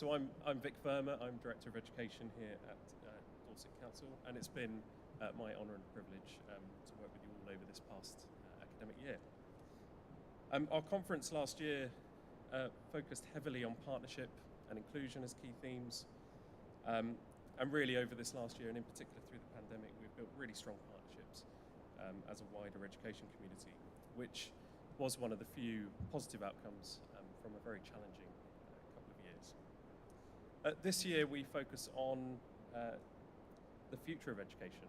So I'm Vic Verma, I'm Director of Education here at Dorset Council, and it's been my honour and privilege to work with you all over this past academic year. Our conference last year focused heavily on partnership and inclusion as key themes, and really over this last year, and in particular through the pandemic, we've built really strong partnerships as a wider education community, which was one of the few positive outcomes from a very challenging couple of years. This year we focus on the future of education.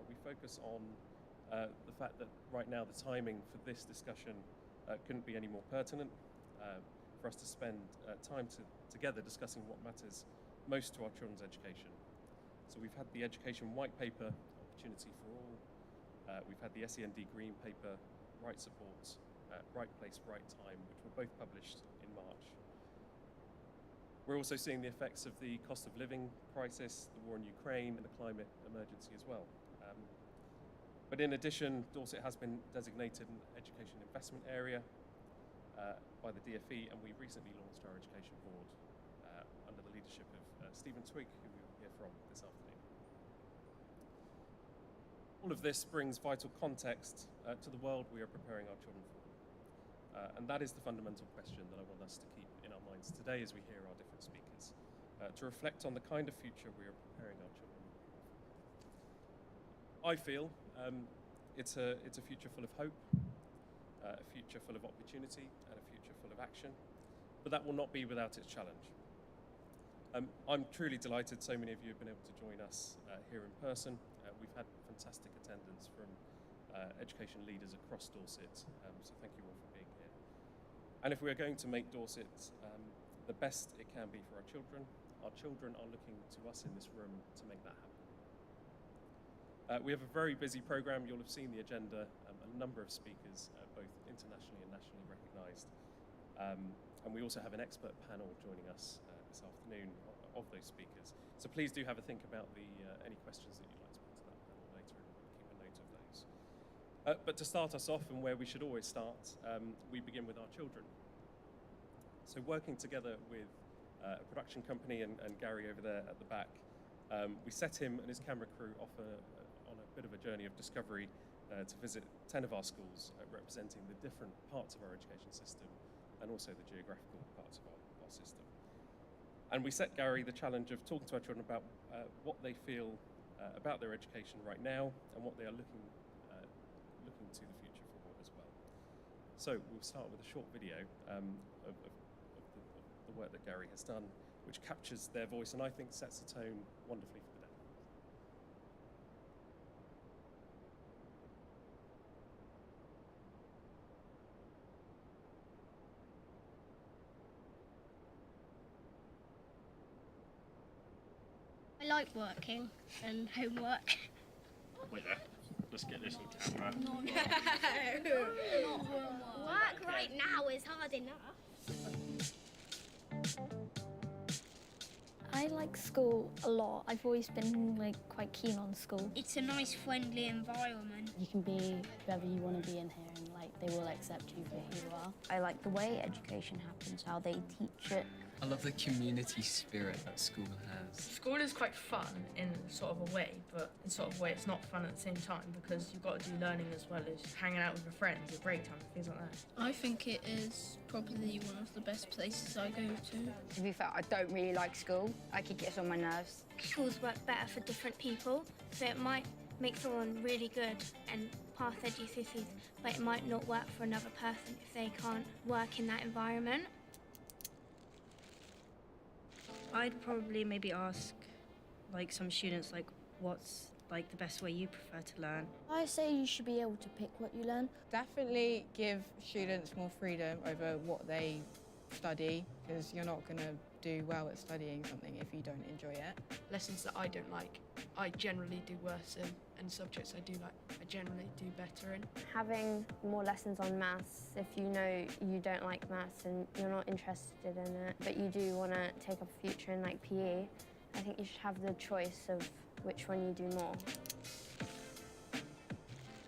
We focus on the fact that right now the timing for this discussion couldn't be any more pertinent for us to spend time together discussing what matters most to our children's education. So we've had the Education White Paper, Opportunity for All. We've had the SEND Green Paper, Right Supports, Right Place, Right Time, which were both published in March. We're also seeing the effects of the cost of living crisis, the war in Ukraine, and the climate emergency as well. But in addition, Dorset has been designated an education investment area by the DfE, and we recently launched our education board under the leadership of Stephen Twigg, who we will hear from this afternoon. All of this brings vital context to the world we are preparing our children for. And that is the fundamental question that I want us to keep in our minds today as we hear our different speakers, to reflect on the kind of future we are preparing our children for. I feel it's a future full of hope, a future full of opportunity, and a future full of action, but that will not be without its challenge. I'm truly delighted so many of you have been able to join us here in person. We've had fantastic attendance from education leaders across Dorset, so thank you all for being here. And if we're going to make Dorset the best it can be for our children are looking to us in this room to make that happen. We have a very busy programme. You'll have seen the agenda, a number of speakers, both internationally and nationally recognised. And we also have an expert panel joining us this afternoon of those speakers. So please do have a think about any questions that you'd like to put to that panel later, and we'll keep a note of those. But to start us off, and where we should always start, we begin with our children. So working together with a production company and Gary over there at the back, we set him and his camera crew off on a bit of a journey of discovery to visit 10 of our schools, representing the different parts of our education system and also the geographical parts of our system. And we set Gary the challenge of talking to our children about what they feel about their education right now and what they are looking to the future for as well. So we'll start with a short video of the work that Gary has done, which captures their voice and I think sets the tone wonderfully for the day. I like working and homework. Wait there, let's get this on camera. Not homework. Work right now is hard enough. I like school a lot. I've always been quite keen on school. It's a nice, friendly environment. You can be whoever you want to be in here, and they will accept you for who you are. I like the way education happens, how they teach it. I love the community spirit that school has. School is quite fun in sort of a way, but in sort of a way it's not fun at the same time because you've got to do learning as well as hanging out with your friends, your break time, things like that. I think it is probably one of the best places I go to. To be fair, I don't really like school. I think it gets on my nerves. Schools work better for different people, so it might make someone really good and pass their GCSEs, but it might not work for another person if they can't work in that environment. I'd probably maybe ask some students what's the best way you prefer to learn. I say you should be able to pick what you learn. Definitely give students more freedom over what they study, because you're not going to do well at studying something if you don't enjoy it. Lessons that I don't like, I generally do worse in, and subjects I do like, I generally do better in. Having more lessons on maths, if you know you don't like maths and you're not interested in it, but you do want to take up a future in PE, I think you should have the choice of which one you do more.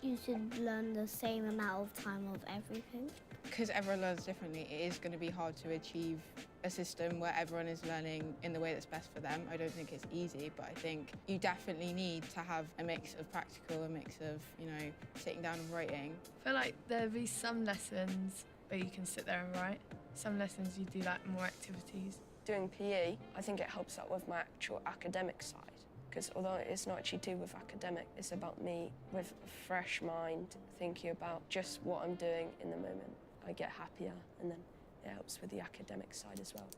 You should learn the same amount of time of everything. Because everyone learns differently, it is going to be hard to achieve a system where everyone is learning in the way that's best for them. I don't think it's easy, but I think you definitely need to have a mix of practical, a mix of, you know, sitting down and writing. I feel like there'll be some lessons where you can sit there and write. Some lessons you do like more activities. Doing PE, I think it helps out with my actual academic side. Because although it's not actually to do with academic, it's about me with a fresh mind, thinking about just what I'm doing in the moment. I get happier, and then it helps with the academic side as well.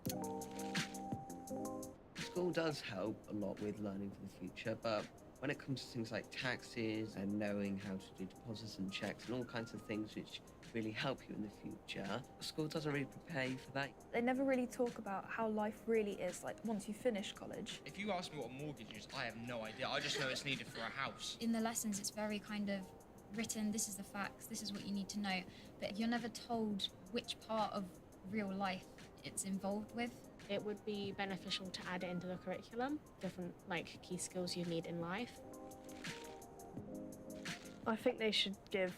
School does help a lot with learning for the future, but when it comes to things like taxes and knowing how to do deposits and checks and all kinds of things which really help you in the future, school doesn't really prepare you for that. They never really talk about how life really is like once you finish college. If you ask me what a mortgage is, I have no idea. I just know it's needed for a house. In the lessons, it's very kind of written, this is the facts, this is what you need to know, but you're never told which part of real life it's involved with. It would be beneficial to add it into the curriculum, different like key skills you need in life. I think they should give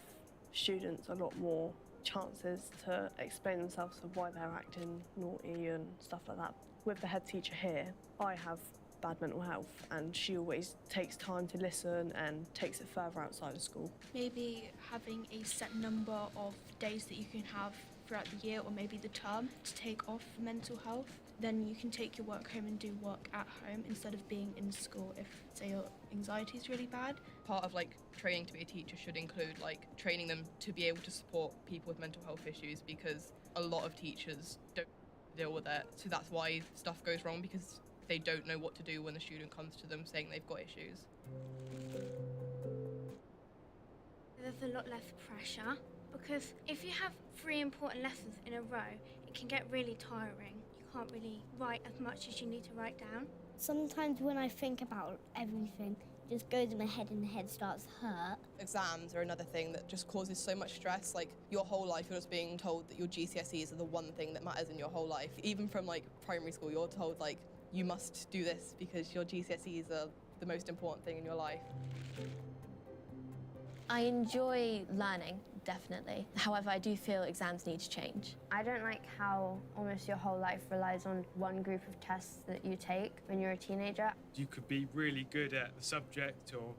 students a lot more chances to explain themselves of why they're acting naughty and stuff like that. With the head teacher here, I have bad mental health and she always takes time to listen and takes it further outside of school. Maybe having a set number of days that you can have throughout the year or maybe the term to take off mental health. Then you can take your work home and do work at home instead of being in school if, say, your anxiety is really bad. Part of like training to be a teacher should include like training them to be able to support people with mental health issues, because a lot of teachers don't deal with it. So that's why stuff goes wrong, because they don't know what to do when the student comes to them saying they've got issues. There's a lot less pressure, because if you have 3 important lessons in a row, it can get really tiring. You can't really write as much as you need to write down. Sometimes when I think about everything, it just goes in my head and the head starts to hurt. Exams are another thing that just causes so much stress. Like your whole life you're just being told that your GCSEs are the one thing that matters in your whole life. Even from like primary school, you're told like you must do this because your GCSEs are the most important thing in your life. I enjoy learning, definitely. However, I do feel exams need to change. I don't like how almost your whole life relies on one group of tests that you take when you're a teenager. You could be really good at the subject or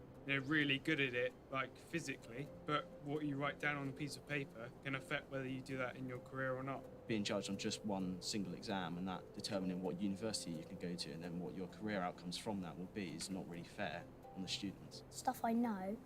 really good at it, like physically, but what you write down on a piece of paper can affect whether you do that in your career or not. Being judged on just one single exam and that determining what university you can go to and then what your career outcomes from that will be is not really fair on the students. Stuff I know,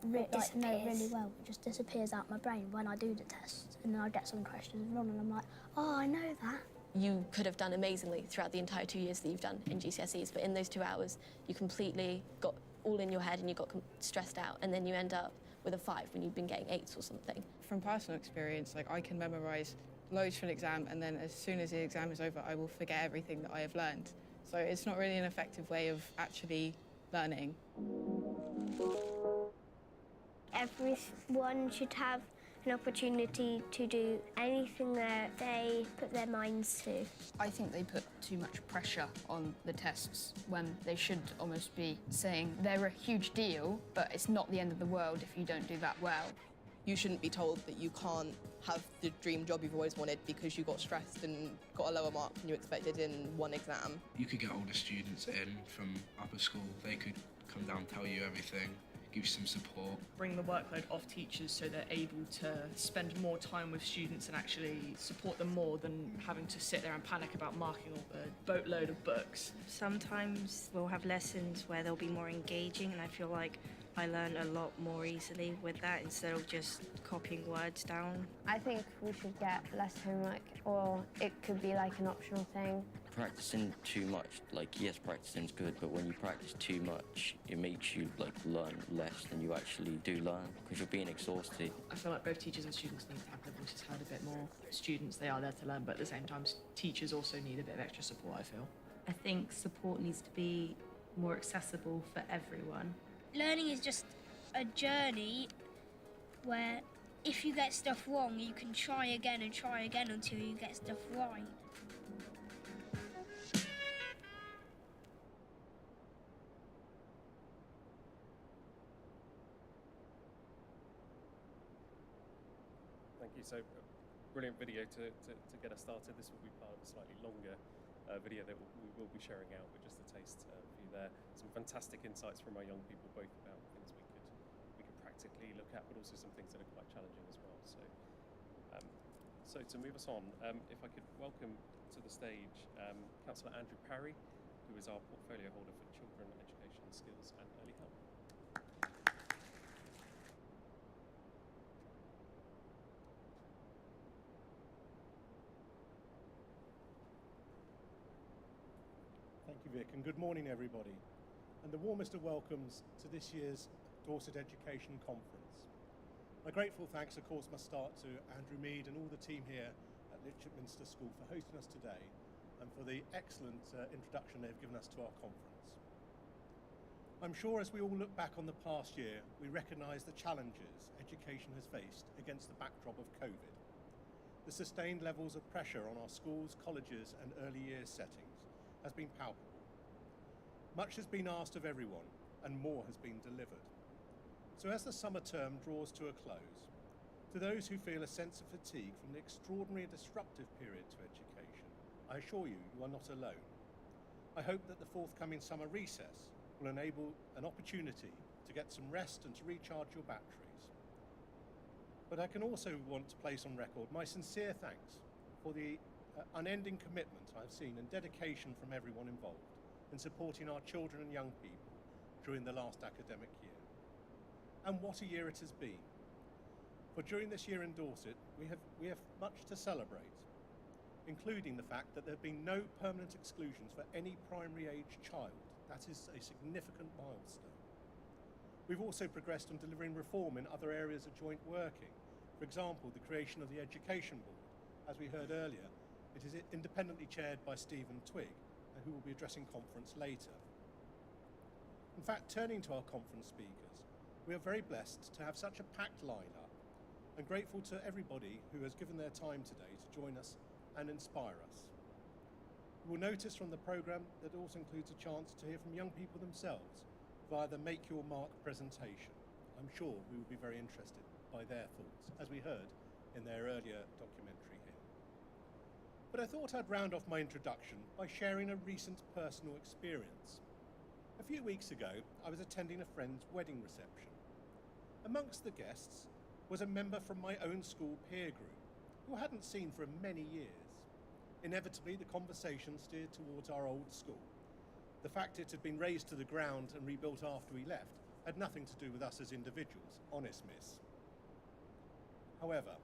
know really well, it just disappears out my brain when I do the tests, and then I get some questions wrong and I'm like, oh, I know that. You could have done amazingly throughout the entire 2 years that you've done in GCSEs, but in those 2 hours, you completely got all in your head and you got stressed out, and then you end up with a 5 when you've been getting 8s or something. From personal experience, like I can memorise loads for an exam, and then as soon as the exam is over, I will forget everything that I have learned. So it's not really an effective way of actually learning. Everyone should have an opportunity to do anything that they put their minds to. I think they put too much pressure on the tests when they should almost be saying they're a huge deal, but it's not the end of the world if you don't do that well. You shouldn't be told that you can't have the dream job you've always wanted because you got stressed and got a lower mark than you expected in one exam. You could get older students in from upper school. They could come down and tell you everything, give you some support. Bring the workload off teachers so they're able to spend more time with students and actually support them more than having to sit there and panic about marking a boatload of books. Sometimes we'll have lessons where they'll be more engaging, and I feel like I learn a lot more easily with that instead of just copying words down. I think we should get less homework, or it could be like an optional thing. Practicing too much, like yes, practicing's good, but when you practice too much, it makes you like learn less than you actually do learn because you're being exhausted. I feel like both teachers and students need to have their voices heard a bit more. Students, they are there to learn, but at the same time, teachers also need a bit of extra support, I feel. I think support needs to be more accessible for everyone. Learning is just a journey where if you get stuff wrong, you can try again until you get stuff right. Thank you. So brilliant video to get us started. This will be part of a slightly longer video that we will be sharing out, but just a taste for you there. Some fantastic insights from our young people, both about things we could practically look at, but also some things that are quite challenging as well. So to move us on, if I could welcome to the stage Councillor Andrew Parry, who is our portfolio holder for Children, Education, Skills and Early Help. Thank you, Vic, and good morning, everybody. And the warmest of welcomes to this year's Dorset Education Conference. My grateful thanks, of course, must start to Andrew Mead and all the team here at Litchfield School for hosting us today and for the excellent introduction they've given us to our conference. I'm sure as we all look back on the past year, we recognise the challenges education has faced against the backdrop of COVID. The sustained levels of pressure on our schools, colleges and early years settings has been palpable. Much has been asked of everyone and more has been delivered. So as the summer term draws to a close, to those who feel a sense of fatigue from the extraordinary and disruptive period to education, I assure you, you are not alone. I hope that the forthcoming summer recess will enable an opportunity to get some rest and to recharge your batteries. But I can also want to place on record my sincere thanks for the unending commitment I've seen and dedication from everyone involved in supporting our children and young people during the last academic year. And what a year it has been. For during this year in Dorset, we have much to celebrate, including the fact that there have been no permanent exclusions for any primary age child. That is a significant milestone. We've also progressed on delivering reform in other areas of joint working. For example, the creation of the Education Board. As we heard earlier, it is independently chaired by Stephen Twigg, who will be addressing conference later. In fact, turning to our conference speakers, we are very blessed to have such a packed lineup and grateful to everybody who has given their time today to join us and inspire us. You will notice from the programme that it also includes a chance to hear from young people themselves via the Make Your Mark presentation. I'm sure we will be very interested by their thoughts, as we heard in their earlier documentary here. But I thought I'd round off my introduction by sharing a recent personal experience. A few weeks ago, I was attending a friend's wedding reception. Amongst the guests was a member from my own school peer group, who I hadn't seen for many years. Inevitably, the conversation steered towards our old school. The fact it had been razed to the ground and rebuilt after we left had nothing to do with us as individuals, honest miss. However,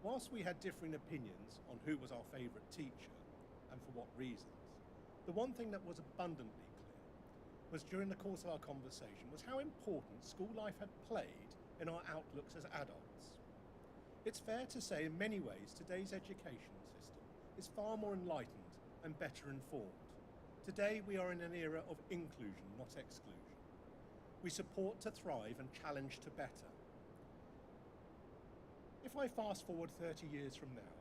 whilst we had differing opinions on who was our favourite teacher and for what reasons, the one thing that was abundantly clear was during the course of our conversation was how important school life had played in our outlooks as adults. It's fair to say in many ways today's education system is far more enlightened and better informed. Today we are in an era of inclusion, not exclusion. We support to thrive and challenge to better. If I fast forward 30 years from now,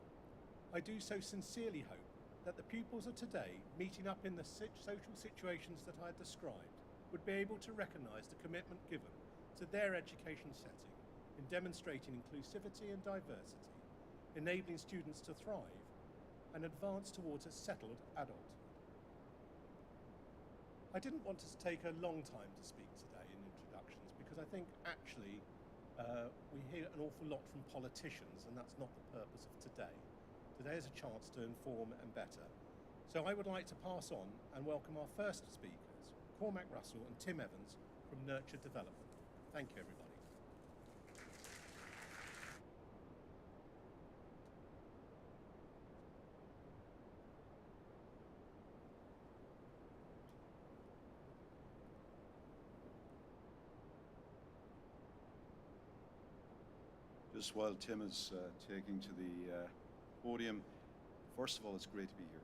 I do so sincerely hope that the pupils of today, meeting up in the social situations that I described, would be able to recognise the commitment given to their education setting in demonstrating inclusivity and diversity, enabling students to thrive and advance towards a settled adulthood. I didn't want to take a long time to speak today in introductions because I think actually we hear an awful lot from politicians, and that's not the purpose of today. Today is a chance to inform and better. So I would like to pass on and welcome our first speakers, Cormac Russell and Tim Evans from Nurture Development. Thank you, everybody. Just while Tim is taking to the podium, first of all, it's great to be here.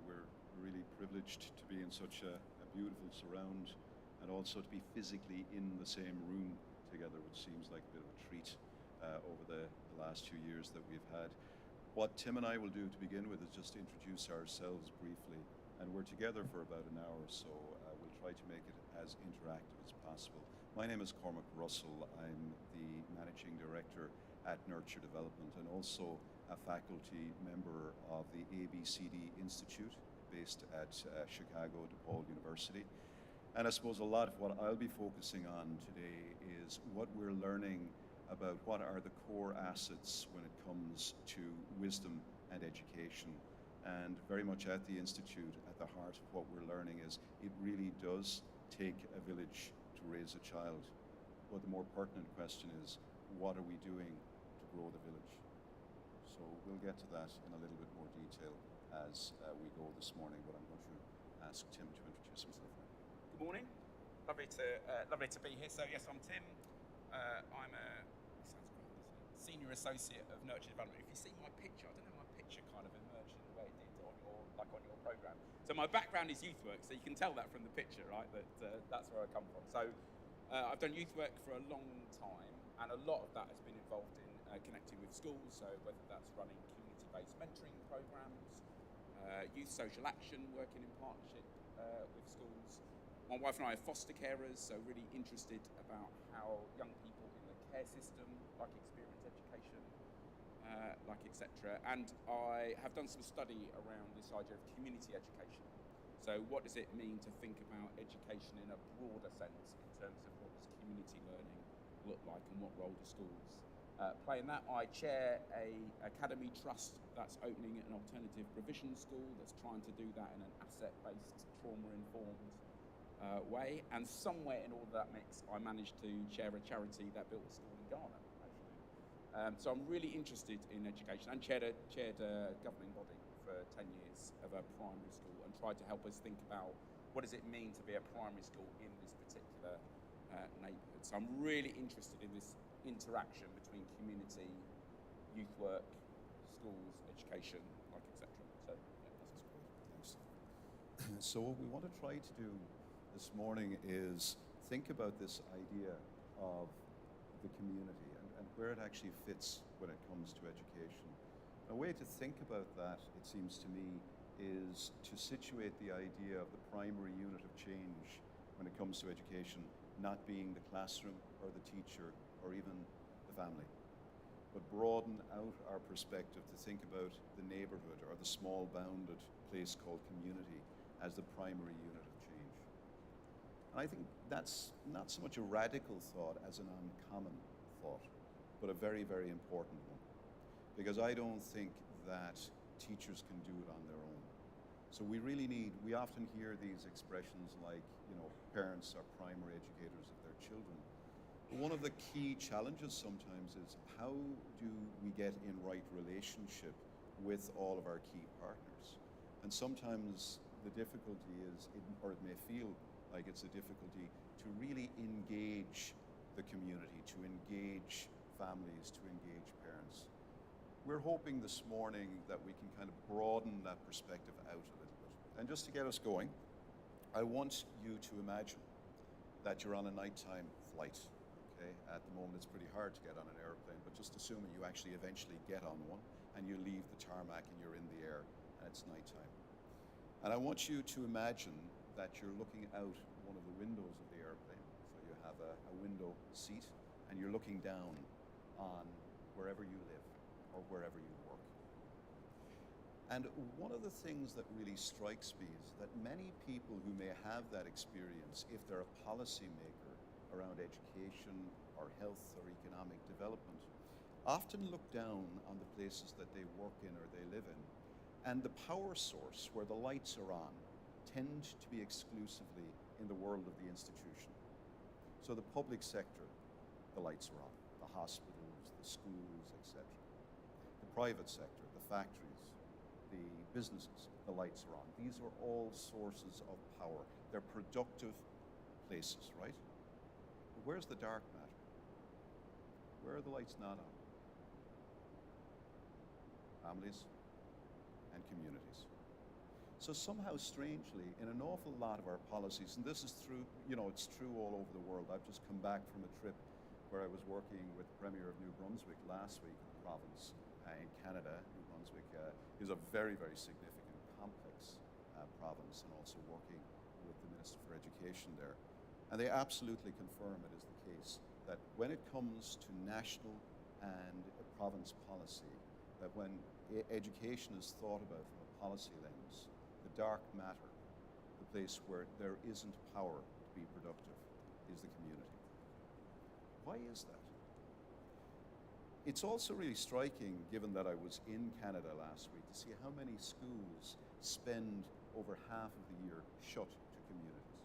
We're really privileged to be in such a beautiful surround and also to be physically in the same room together, which seems like a bit of a treat over the last 2 years that we've had. What Tim and I will do to begin with is just introduce ourselves briefly, and we're together for about an hour, so we'll try to make it as interactive as possible. My name is Cormac Russell. I'm the Managing Director at Nurture Development and also a faculty member of the ABCD Institute based at Chicago DePaul University. And I suppose a lot of what I'll be focusing on today is what we're learning about what are the core assets when it comes to wisdom and education. And very much at the Institute, at the heart of what we're learning is it really does take a village to raise a child. But the more pertinent question is, what are we doing to grow the village? So we'll get to that in a little bit more detail as we go this morning, but I'm going to ask Tim to introduce himself now. Good morning. Lovely to be here. So yes, I'm Tim. I'm a senior associate of nurture development. If you see my picture, I don't know, my picture kind of emerged in the way it did on your program. So my background is youth work, so you can tell that from the picture, right? That's where I come from. So I've done youth work for a long time, and a lot of that has been involved in connecting with schools. So whether that's running community-based mentoring programs, youth social action, working in partnership with schools. My wife and I are foster carers, so really interested about how young people in the care system, like experience education, like etc. And I have done some study around this idea of community education. So what does it mean to think about education in a broader sense in terms of what does community learning look like and what role do schools play in that? I chair a academy trust that's opening an alternative provision school that's trying to do that in an asset-based, trauma-informed way, and somewhere in all of that mix, I managed to chair a charity that built a school in Ghana, actually. So I'm really interested in education, and chaired a governing body for 10 years of a primary school, and tried to help us think about what does it mean to be a primary school in this particular neighbourhood. So I'm really interested in this interaction between community, youth work, schools, education, like etc. So yeah, that's great. Thanks. So what we want to try to do this morning is think about this idea of the community and where it actually fits when it comes to education. A way to think about that, it seems to me, is to situate the idea of the primary unit of change when it comes to education not being the classroom or the teacher or even the family, but broaden out our perspective to think about the neighborhood or the small bounded place called community as the primary unit of change. And I think that's not so much a radical thought as an uncommon thought, but a very, very important one. Because I don't think that teachers can do it on their own. So we often hear these expressions like, parents are primary educators of their children. But one of the key challenges sometimes is how do we get in right relationship with all of our key partners? And sometimes the difficulty is, or it may feel like it's a difficulty, to really engage the community, to engage families, to engage parents. We're hoping this morning that we can kind of broaden that perspective out a little bit. And just to get us going, I want you to imagine that you're on a nighttime flight. Okay? At the moment, it's pretty hard to get on an airplane, but just assuming you actually eventually get on one and you leave the tarmac and you're in the air and it's nighttime. And I want you to imagine that you're looking out one of the windows of the airplane. So you have a window seat and you're looking down on wherever you live or wherever you work. And one of the things that really strikes me is that many people who may have that experience, if they're a policymaker around education or health or economic development, often look down on the places that they work in or they live in. And the power source where the lights are on tend to be exclusively in the world of the institution. So the public sector, the lights are on. The hospitals, the schools, etc. The private sector, the factories, the businesses, the lights are on. These are all sources of power. They're productive places, right? But where's the dark matter? Where are the lights not on? Families and communities. So somehow, strangely, in an awful lot of our policies, and this is true, it's true all over the world. I've just come back from a trip where I was working with the Premier of New Brunswick last week in the province in Canada. New Brunswick is a very, very significant, complex province, and also working with the Minister for Education there. And they absolutely confirm it is the case that when it comes to national and province policy, that when education is thought about from a policy lens, the dark matter, the place where there isn't power to be productive, is the community. Why is that? It's also really striking, given that I was in Canada last week, to see how many schools spend over half of the year shut to communities.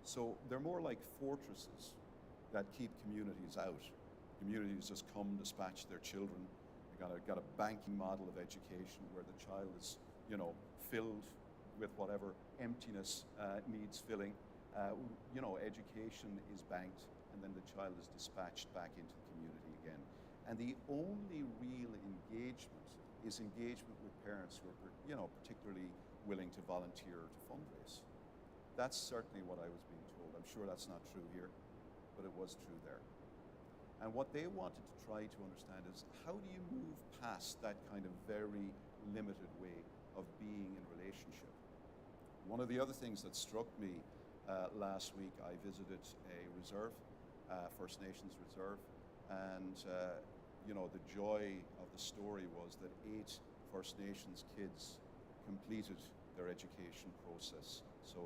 So they're more like fortresses that keep communities out. Communities just come, dispatch their children. They got a banking model of education where the child is, filled with whatever emptiness needs filling. Education is banked, and then the child is dispatched back into the community again. And the only real engagement is engagement with parents who are, particularly willing to volunteer to fundraise. That's certainly what I was being told. I'm sure that's not true here, but it was true there. And what they wanted to try to understand is, how do you move past that kind of very limited way of being in relationship? One of the other things that struck me last week, I visited a reserve, First Nations reserve, and the joy of the story was that 8 First Nations kids completed their education process. So,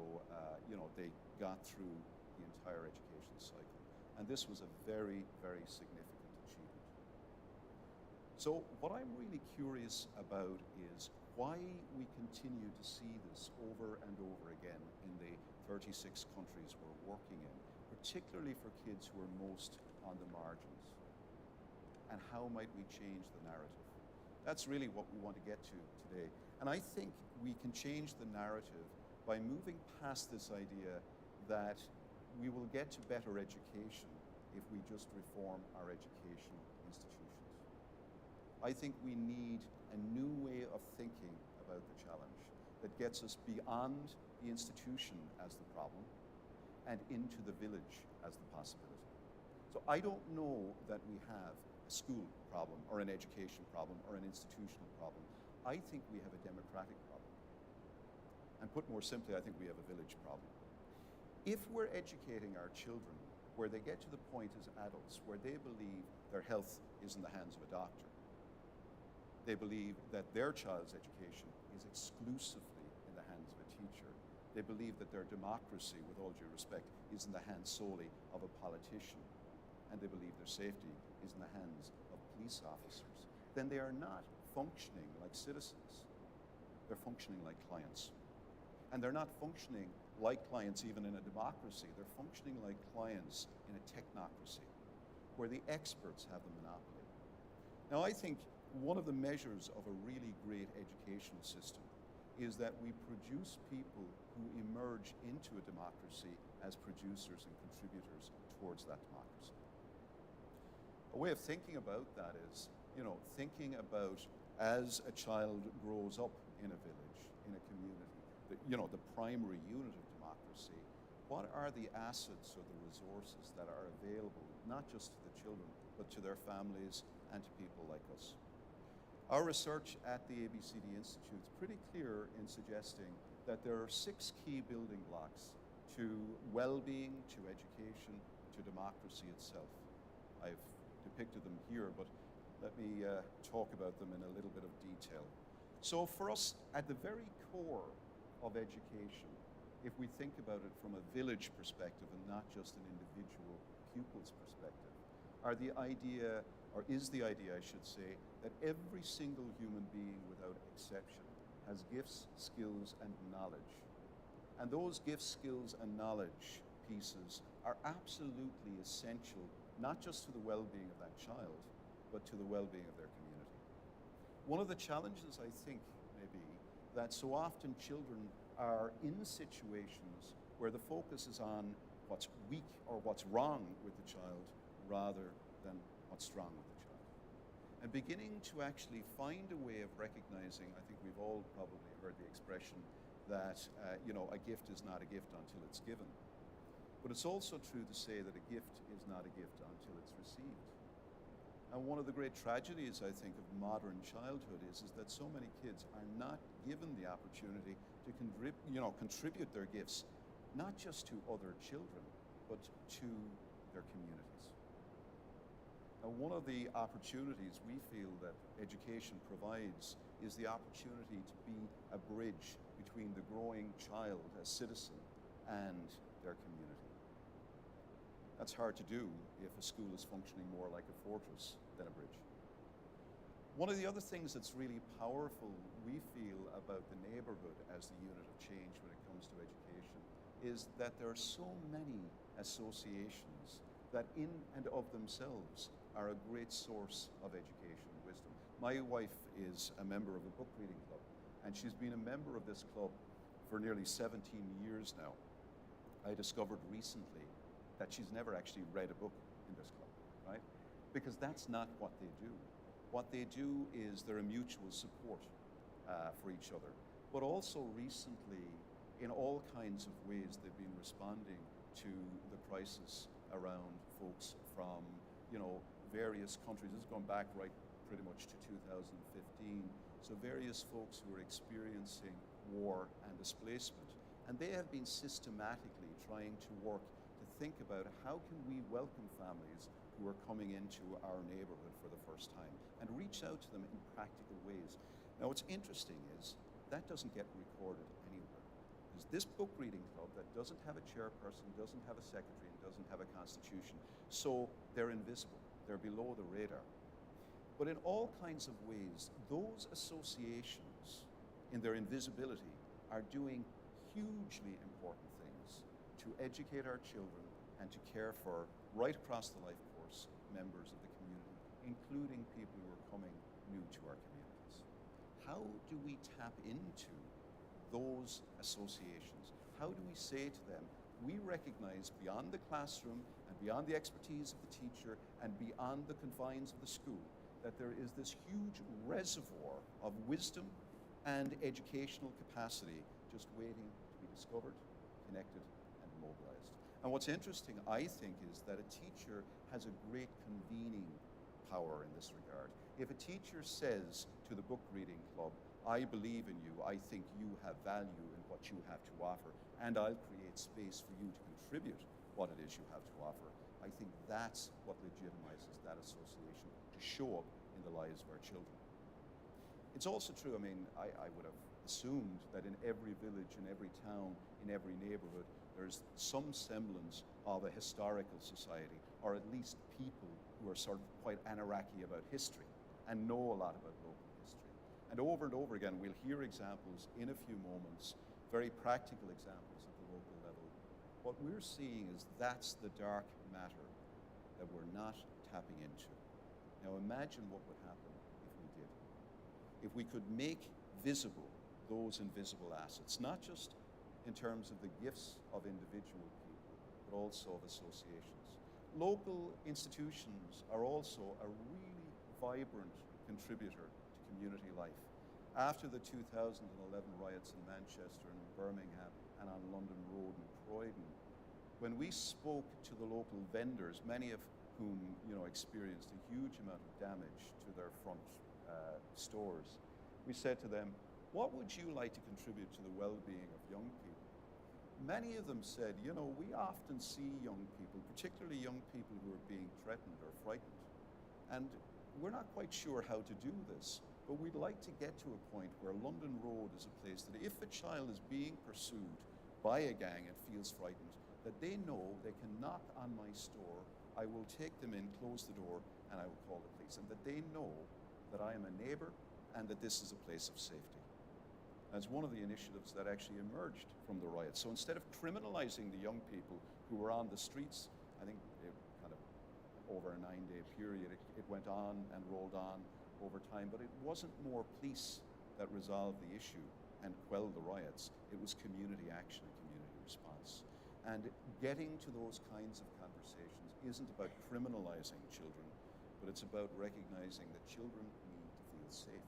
they got through the entire education cycle. And this was a very, very significant achievement. So what I'm really curious about is why we continue to see this over and over again in the 36 countries we're working in, particularly for kids who are most on the margins. And how might we change the narrative? That's really what we want to get to today. And I think we can change the narrative by moving past this idea that we will get to better education if we just reform our education institutions. I think we need a new way of thinking about the challenge that gets us beyond the institution as the problem and into the village as the possibility. So I don't know that we have a school problem or an education problem or an institutional problem. I think we have a democratic problem. And put more simply, I think we have a village problem. If we're educating our children where they get to the point as adults where they believe their health is in the hands of a doctor, they believe that their child's education is exclusively in the hands of a teacher, they believe that their democracy, with all due respect, is in the hands solely of a politician, and they believe their safety is in the hands of police officers, then they are not functioning like citizens. They're functioning like clients. And they're not functioning like clients even in a democracy. They're functioning like clients in a technocracy, where the experts have the monopoly. Now, I think one of the measures of a really great educational system is that we produce people who emerge into a democracy as producers and contributors towards that democracy. A way of thinking about that is, thinking about as a child grows up in a village, in a community, the primary unit of democracy, what are the assets or the resources that are available, not just to the children, but to their families and to people like us? Our research at the ABCD Institute is pretty clear in suggesting that there are 6 key building blocks to well-being, to education, to democracy itself. I've depicted them here, but let me talk about them in a little bit of detail. So for us, at the very core of education, if we think about it from a village perspective and not just an individual pupil's perspective, is the idea, I should say, that every single human being without exception has gifts, skills, and knowledge. And those gifts, skills, and knowledge pieces are absolutely essential, not just to the well-being of that child, but to the well-being of their community. One of the challenges, I think, may be that so often children are in situations where the focus is on what's weak or what's wrong with the child rather than what's strong with the child. And beginning to actually find a way of recognizing, I think we've all probably heard the expression that, a gift is not a gift until it's given. But it's also true to say that a gift is not a gift until it's received. And one of the great tragedies, I think, of modern childhood is that so many kids are not given the opportunity to contribute their gifts, not just to other children, but to their communities. Now, one of the opportunities we feel that education provides is the opportunity to be a bridge between the growing child as citizen and their community. That's hard to do if a school is functioning more like a fortress than a bridge. One of the other things that's really powerful, we feel, about the neighborhood as the unit of change when it comes to education is that there are so many associations that in and of themselves are a great source of education and wisdom. My wife is a member of a book reading club, and she's been a member of this club for nearly 17 years now. I discovered recently that she's never actually read a book in this club, right? Because that's not what they do. What they do is they're a mutual support for each other. But also recently, in all kinds of ways, they've been responding to the crisis around folks from, various countries. This is going back right pretty much to 2015. So various folks who are experiencing war and displacement. And they have been systematically trying to work to think about how can we welcome families who are coming into our neighborhood for the first time and reach out to them in practical ways. Now, what's interesting is that doesn't get recorded anywhere. There's this book reading club that doesn't have a chairperson, doesn't have a secretary, and doesn't have a constitution. So they're invisible. They're below the radar. But in all kinds of ways, those associations, in their invisibility, are doing hugely important things to educate our children and to care for, right across the life course, members of the community, including people who are coming new to our communities. How do we tap into those associations? How do we say to them, we recognize beyond the classroom and beyond the expertise of the teacher and beyond the confines of the school that there is this huge reservoir of wisdom and educational capacity just waiting to be discovered, connected, and mobilized. And what's interesting, I think, is that a teacher has a great convening power in this regard. If a teacher says to the book reading club, I believe in you, I think you have value in what you have to offer, and I'll create space for you to contribute what it is you have to offer, I think that's what legitimizes that association to show up in the lives of our children. It's also true, I would have assumed that in every village, in every town, in every neighborhood, there's some semblance of a historical society, or at least people who are sort of quite Anaraki about history and know a lot about local history. And over again, we'll hear examples in a few moments, very practical examples at the local level. What we're seeing is that's the dark matter that we're not tapping into. Now imagine what would happen if we did. If we could make visible those invisible assets, not just in terms of the gifts of individual people, but also of associations. Local institutions are also a really vibrant contributor to community life. After the 2011 riots in Manchester and Birmingham and on London Road in Croydon, when we spoke to the local vendors, many of whom experienced a huge amount of damage to their front stores, we said to them, what would you like to contribute to the well-being of young people? Many of them said, we often see young people, particularly young people who are being threatened or frightened, and we're not quite sure how to do this, but we'd like to get to a point where London Road is a place that if a child is being pursued by a gang and feels frightened, that they know they can knock on my store, I will take them in, close the door, and I will call the police, and that they know that I am a neighbor and that this is a place of safety. That's one of the initiatives that actually emerged from the riots. So instead of criminalizing the young people who were on the streets, I think it kind of over a 9-day period, it went on and rolled on over time, but it wasn't more police that resolved the issue and quelled the riots. It was community action and community response. And getting to those kinds of conversations isn't about criminalizing children, but it's about recognizing that children need to feel safe.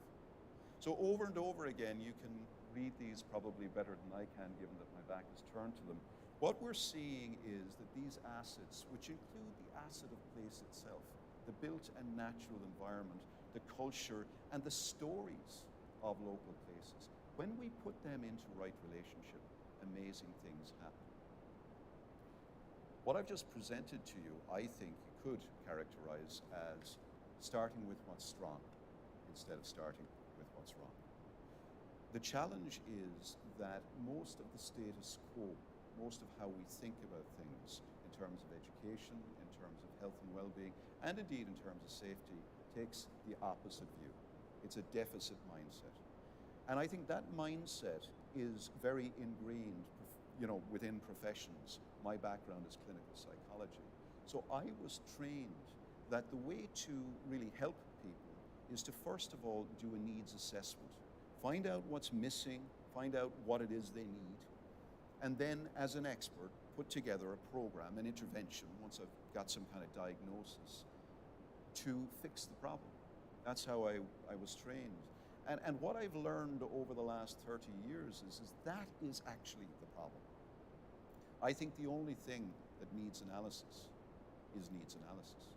So over and over again, you can read these probably better than I can, given that my back is turned to them. What we're seeing is that these assets, which include the asset of place itself, the built and natural environment, the culture, and the stories of local places, when we put them into right relationship, amazing things happen. What I've just presented to you, I think, could characterize as starting with what's strong instead of starting with what's wrong. The challenge is that most of the status quo, most of how we think about things in terms of education, in terms of health and well-being, and indeed in terms of safety, takes the opposite view. It's a deficit mindset. And I think that mindset is very ingrained, within professions. My background is clinical psychology. So I was trained that the way to really help people is to first of all do a needs assessment. Find out what's missing, find out what it is they need, and then as an expert, put together a program, an intervention, once I've got some kind of diagnosis, to fix the problem. That's how I was trained. And what I've learned over the last 30 years is that is actually the problem. I think the only thing that needs analysis is needs analysis.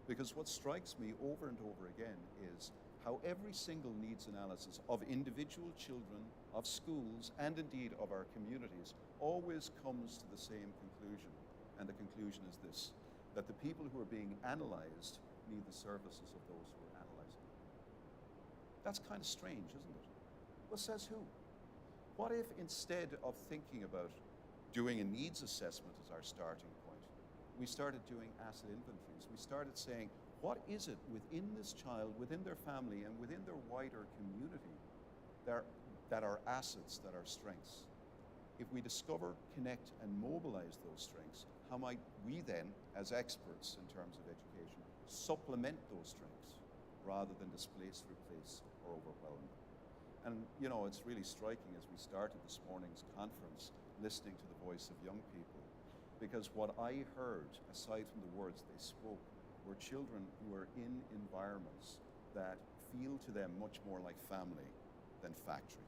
Because what strikes me over and over again is how every single needs analysis of individual children, of schools, and indeed of our communities always comes to the same conclusion. And the conclusion is this, that the people who are being analyzed need the services of those who are analyzing. That's kind of strange, isn't it? Well, says who? What if instead of thinking about doing a needs assessment as our starting point, we started doing asset inventories? We started saying, what is it within this child, within their family, and within their wider community that are assets, that are strengths? If we discover, connect, and mobilize those strengths, how might we then, as experts in terms of education, supplement those strengths rather than displace, replace, or overwhelm them? And it's really striking as we started this morning's conference listening to the voice of young people, because what I heard, aside from the words they spoke, were children who are in environments that feel to them much more like family than factory.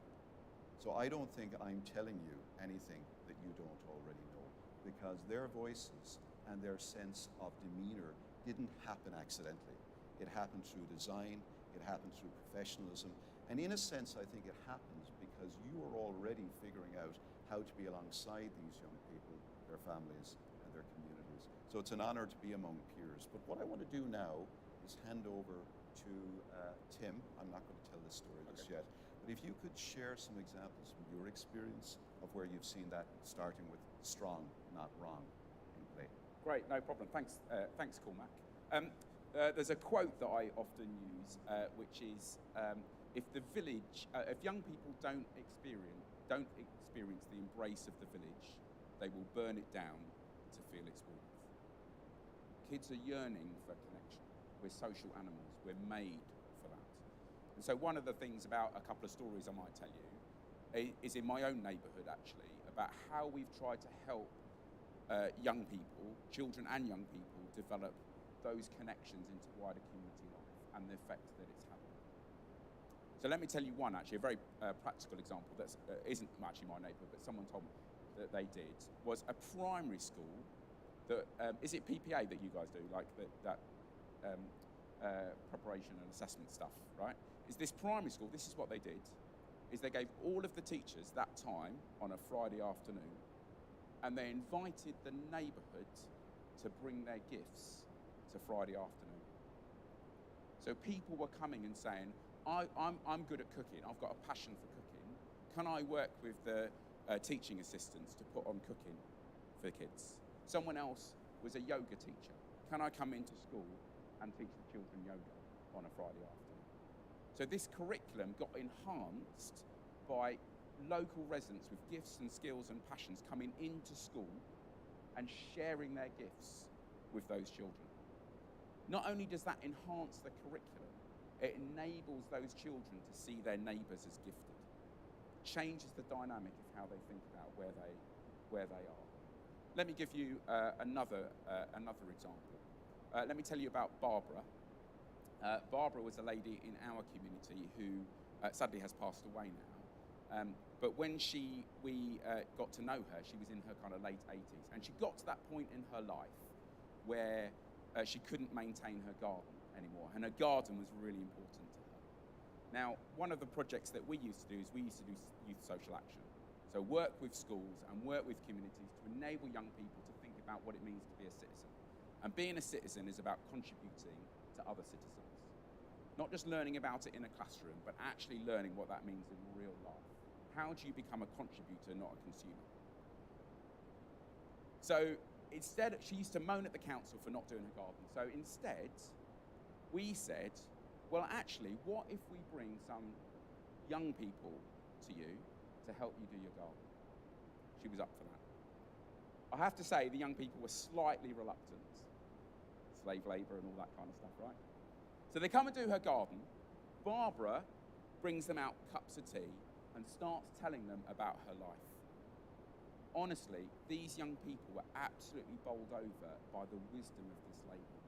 So I don't think I'm telling you anything that you don't already know, because their voices and their sense of demeanor didn't happen accidentally. It happened through design, it happened through professionalism, and in a sense I think it happens because you are already figuring out how to be alongside these young people, their families, and their communities. So it's an honor to be among peers. But what I want to do now is hand over to Tim. I'm not going to tell this story just yet, but if you could share some examples from your experience of where you've seen that starting with strong, not wrong, in play. Great, no problem. Thanks, Cormac. There's a quote that I often use, which is, if young people don't experience the embrace of the village, they will burn it down to feel its warmth. Kids are yearning for connection. We're social animals. We're made for that. And so one of the things about a couple of stories I might tell you is in my own neighbourhood, actually, about how we've tried to help young people, children and young people, develop those connections into wider community life and the effect that it's having. So let me tell you one, actually, a very practical example that isn't actually my neighbourhood, but someone told me that they did, was a primary school that, is it PPA that you guys do, like that preparation and assessment stuff, right? Is this primary school, this is what they did, is they gave all of the teachers that time on a Friday afternoon, and they invited the neighbourhood to bring their gifts to Friday afternoon. So people were coming and saying, I'm good at cooking, I've got a passion for cooking, can I work with the teaching assistants to put on cooking for the kids? Someone else was a yoga teacher. Can I come into school and teach the children yoga on a Friday afternoon? So this curriculum got enhanced by local residents with gifts and skills and passions coming into school and sharing their gifts with those children. Not only does that enhance the curriculum, it enables those children to see their neighbours as gifted. Changes the dynamic of how they think about where they are. Let me give you another example. Let me tell you about Barbara. Barbara was a lady in our community who sadly has passed away now. But when we got to know her, she was in her kind of late 80s, and she got to that point in her life where she couldn't maintain her garden anymore, and her garden was really important to her. Now, one of the projects that we used to do is we used to do youth social action. So work with schools and work with communities to enable young people to think about what it means to be a citizen. And being a citizen is about contributing to other citizens. Not just learning about it in a classroom, but actually learning what that means in real life. How do you become a contributor, not a consumer? So instead, she used to moan at the council for not doing her garden. So instead, we said, well, actually, what if we bring some young people to you to help you do your garden? She was up for that. I have to say, the young people were slightly reluctant. Slave labour and all that kind of stuff, right? So they come and do her garden. Barbara brings them out cups of tea and starts telling them about her life. Honestly, these young people were absolutely bowled over by the wisdom of this lady.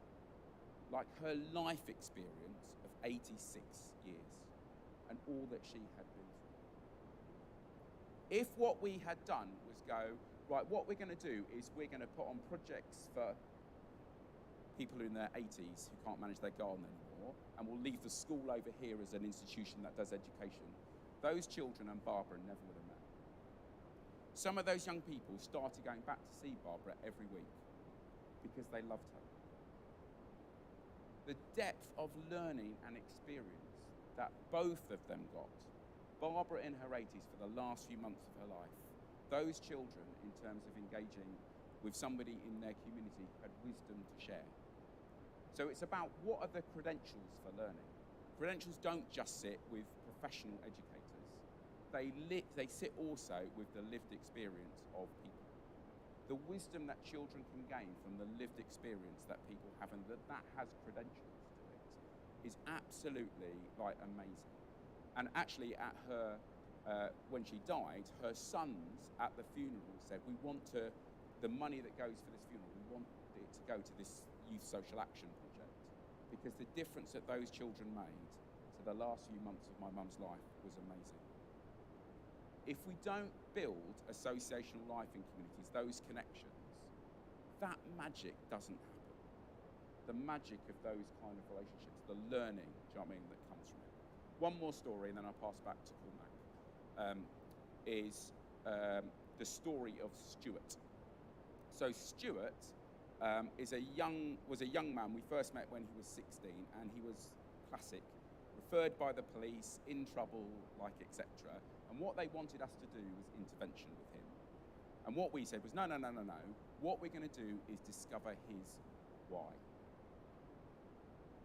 Like her life experience of 86 years and all that she had been through. If what we had done was go, right, what we're going to do is we're going to put on projects for people in their 80s who can't manage their garden anymore, and we'll leave the school over here as an institution that does education, those children and Barbara never would have met. Some of those young people started going back to see Barbara every week because they loved her. The depth of learning and experience that both of them got, Barbara in her 80s for the last few months of her life, those children, in terms of engaging with somebody in their community, had wisdom to share. So it's about what are the credentials for learning. Credentials don't just sit with professional educators. They sit also with the lived experience of people. The wisdom that children can gain from the lived experience that people have, and that has credentials to it, is absolutely amazing. And actually, at her when she died, her sons at the funeral said, "We want the money that goes for this funeral, we want it to go to this youth social action project," because the difference that those children made to the last few months of my mum's life was amazing. If we don't build associational life in communities, those connections, that magic doesn't happen. The magic of those kind of relationships, the learning, do you know what I mean, that comes from it. One more story, and then I'll pass back to Cormac, is the story of Stuart. So Stuart was a young man. We first met when he was 16, and he was classic, referred by the police, in trouble, etc. And what they wanted us to do was intervention with him. And what we said was, no. What we're going to do is discover his why.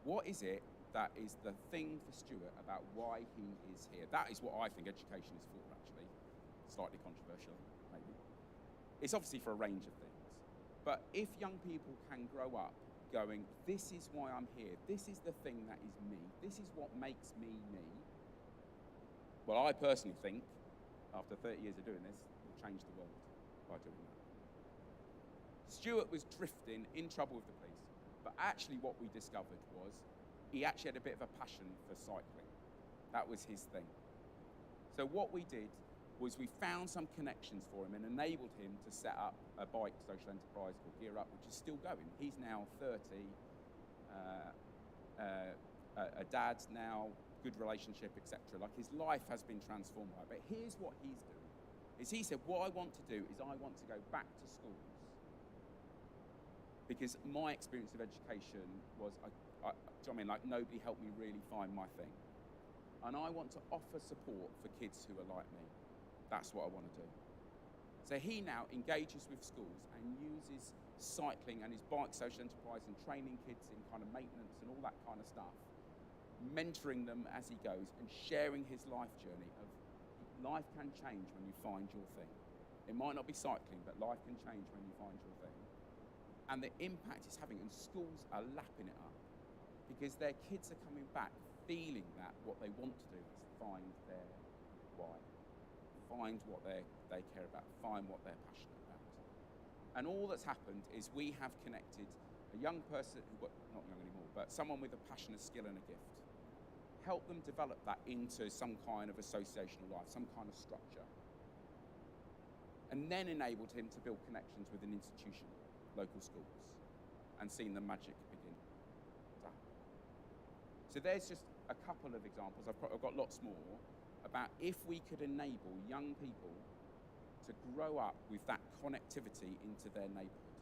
What is it that is the thing for Stuart about why he is here? That is what I think education is for, actually. Slightly controversial, maybe. It's obviously for a range of things. But if young people can grow up going, this is why I'm here, this is the thing that is me, this is what makes me me, well, I personally think, after 30 years of doing this, we'll change the world by doing that. Stuart was drifting, in trouble with the police, but actually what we discovered was he actually had a bit of a passion for cycling. That was his thing. So what we did was we found some connections for him and enabled him to set up a bike social enterprise called Gear Up, which is still going. He's now 30, a dad now, good relationship, etc. His life has been transformed by it. But here's what he's doing, is he said, what I want to do is I want to go back to schools, because my experience of education was, nobody helped me really find my thing. And I want to offer support for kids who are like me. That's what I want to do. So he now engages with schools and uses cycling and his bike social enterprise and training kids in kind of maintenance and all that kind of stuff, mentoring them as he goes and sharing his life journey of life can change when you find your thing. It might not be cycling, but life can change when you find your thing. And the impact it's having, and schools are lapping it up because their kids are coming back feeling that what they want to do is find their why, find what they care about, find what they're passionate about. And all that's happened is we have connected a young person, not young anymore, but someone with a passion, a skill and a gift, help them develop that into some kind of associational life, some kind of structure, and then enabled him to build connections with an institution, local schools, and seen the magic begin to happen. So there's just a couple of examples, I've got lots more, about if we could enable young people to grow up with that connectivity into their neighbourhood.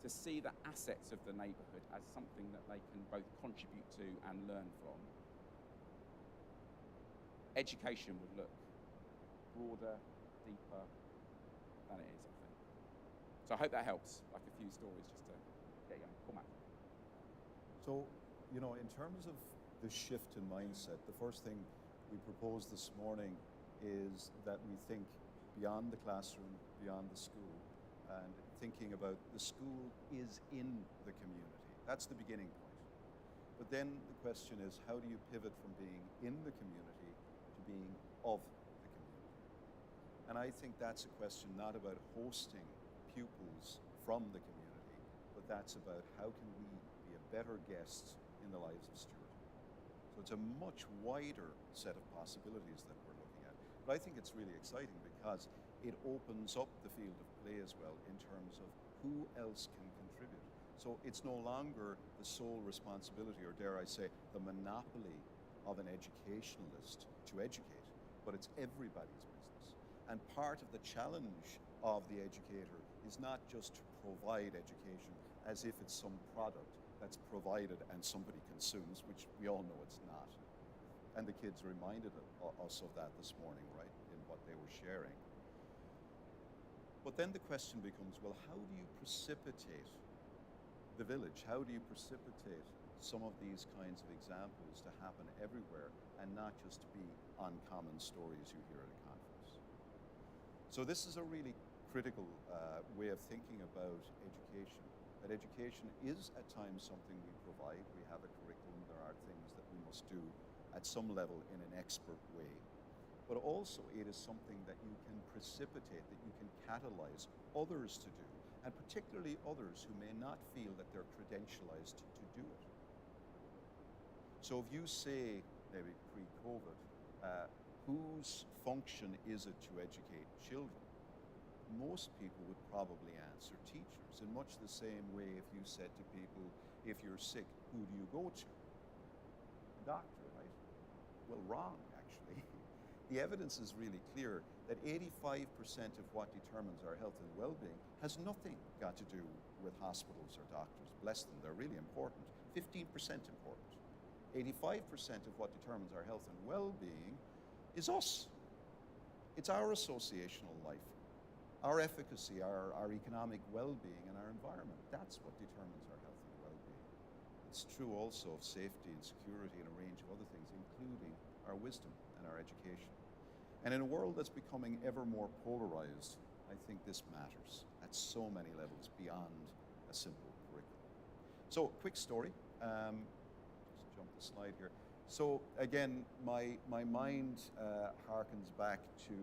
to see the assets of the neighbourhood as something that they can both contribute to and learn from, education would look broader, deeper than it is, I think. So I hope that helps, like a few stories just to get you going. Cool, Matt. So, you know, in terms of the shift in mindset, the first thing we propose this morning is that we think beyond the classroom, beyond the school, and thinking about the school is in the community. That's the beginning point. But then the question is, how do you pivot from being in the community to being of the community? And I think that's a question not about hosting pupils from the community, but that's about how can we be a better guest in the lives of Stuart. So it's a much wider set of possibilities that we're looking at. But I think it's really exciting because it opens up the field of play as well in terms of who else can contribute. So it's no longer the sole responsibility, or dare I say, the monopoly of an educationalist to educate, but it's everybody's business. And part of the challenge of the educator is not just to provide education as if it's some product that's provided and somebody consumes, which we all know it's not. And the kids reminded us of that this morning, right, in what they were sharing. But then the question becomes, well, how do you precipitate the village? How do you precipitate some of these kinds of examples to happen everywhere and not just be uncommon stories you hear at a conference? So this is a really critical way of thinking about education. That education is at times something we provide. We have a curriculum. There are things that we must do at some level in an expert way. But also it is something that you can precipitate, that you can catalyze others to do, and particularly others who may not feel that they're credentialized to do it. So if you say, maybe pre-COVID, whose function is it to educate children? Most people would probably answer teachers, in much the same way if you said to people, if you're sick, who do you go to? Doctor, right? Well, wrong, actually. The evidence is really clear that 85% of what determines our health and well-being has nothing got to do with hospitals or doctors. Bless them, they're really important. 15% important. 85% of what determines our health and well-being is us. It's our associational life, our efficacy, our economic well-being, and our environment. That's what determines our health and well-being. It's true also of safety and security and a range of other things, including our wisdom and our education. And in a world that's becoming ever more polarized, I think this matters at so many levels beyond a simple curriculum. So, quick story. Just jump the slide here. So again, my mind harkens back to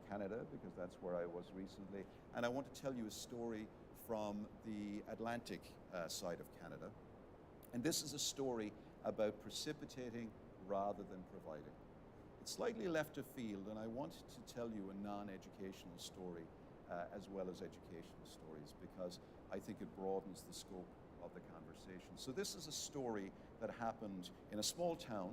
Canada, because that's where I was recently. And I want to tell you a story from the Atlantic side of Canada. And this is a story about precipitating rather than providing. It's slightly left of field, and I wanted to tell you a non-educational story as well as educational stories, because I think it broadens the scope of the conversation. So this is a story that happened in a small town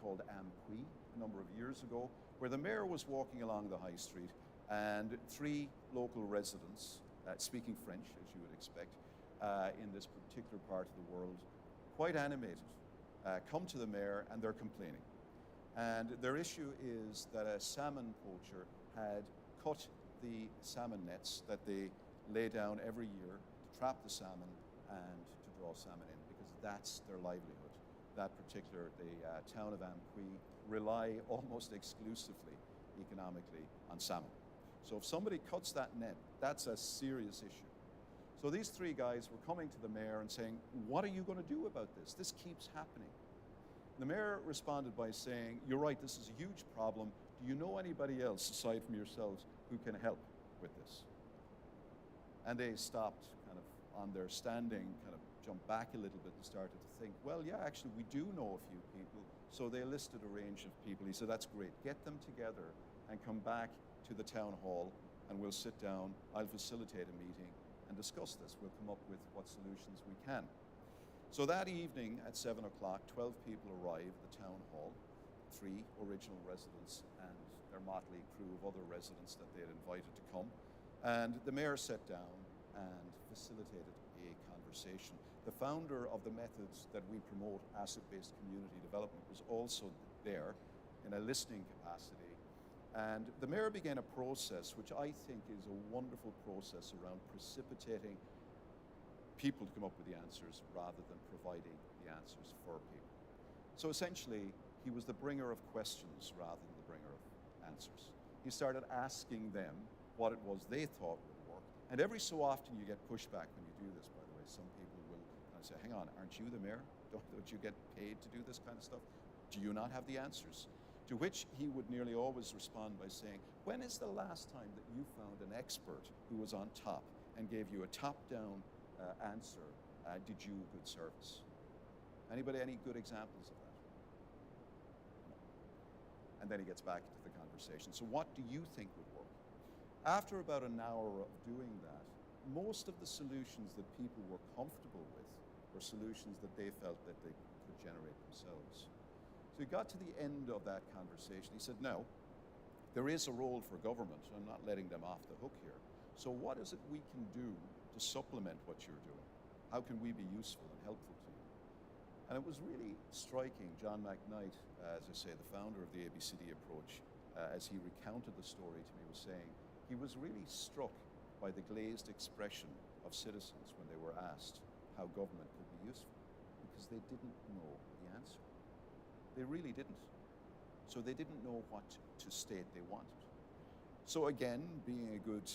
called Ampuy a number of years ago, where the mayor was walking along the high street, and 3 local residents, speaking French, as you would expect, in this particular part of the world, quite animated, come to the mayor, and they're complaining. And their issue is that a salmon poacher had cut the salmon nets that they lay down every year to trap the salmon and to draw salmon in, because that's their livelihood. That particular, the town of Ampuy rely almost exclusively economically on salmon. So if somebody cuts that net, that's a serious issue. So these 3 guys were coming to the mayor and saying, what are you going to do about this? This keeps happening. The mayor responded by saying, you're right, this is a huge problem. Do you know anybody else aside from yourselves who can help with this? And they stopped kind of on their standing, kind of jumped back a little bit and started to think, well, yeah, actually, we do know a few people. So they listed a range of people. He said, that's great. Get them together and come back to the town hall, and we'll sit down. I'll facilitate a meeting and discuss this. We'll come up with what solutions we can. So that evening at 7 o'clock, 12 people arrived at the town hall, 3 original residents and their motley crew of other residents that they had invited to come. And the mayor sat down and facilitated a conversation. The founder of the methods that we promote, asset-based community development, was also there in a listening capacity. And the mayor began a process which I think is a wonderful process around precipitating people to come up with the answers rather than providing the answers for people. So essentially, he was the bringer of questions rather than the bringer of answers. He started asking them what it was they thought would work. And every so often you get pushback when you do this, by the way. Some people will kind of say, hang on, aren't you the mayor? Don't you get paid to do this kind of stuff? Do you not have the answers? To which he would nearly always respond by saying, when is the last time that you found an expert who was on top and gave you a top-down answer? Did you good service? Anybody, any good examples of that? No. And then he gets back to the conversation. So what do you think would work? After about an hour of doing that, most of the solutions that people were comfortable with were solutions that they felt that they could generate themselves. So he got to the end of that conversation. He said, no, there is a role for government. I'm not letting them off the hook here. So what is it we can do to supplement what you're doing? How can we be useful and helpful to you? And it was really striking. John McKnight, as I say, the founder of the ABCD approach, as he recounted the story to me, was saying he was really struck by the glazed expression of citizens when they were asked how government could be useful, because they didn't know the answer. They really didn't. So they didn't know what to state they wanted. So again, being a good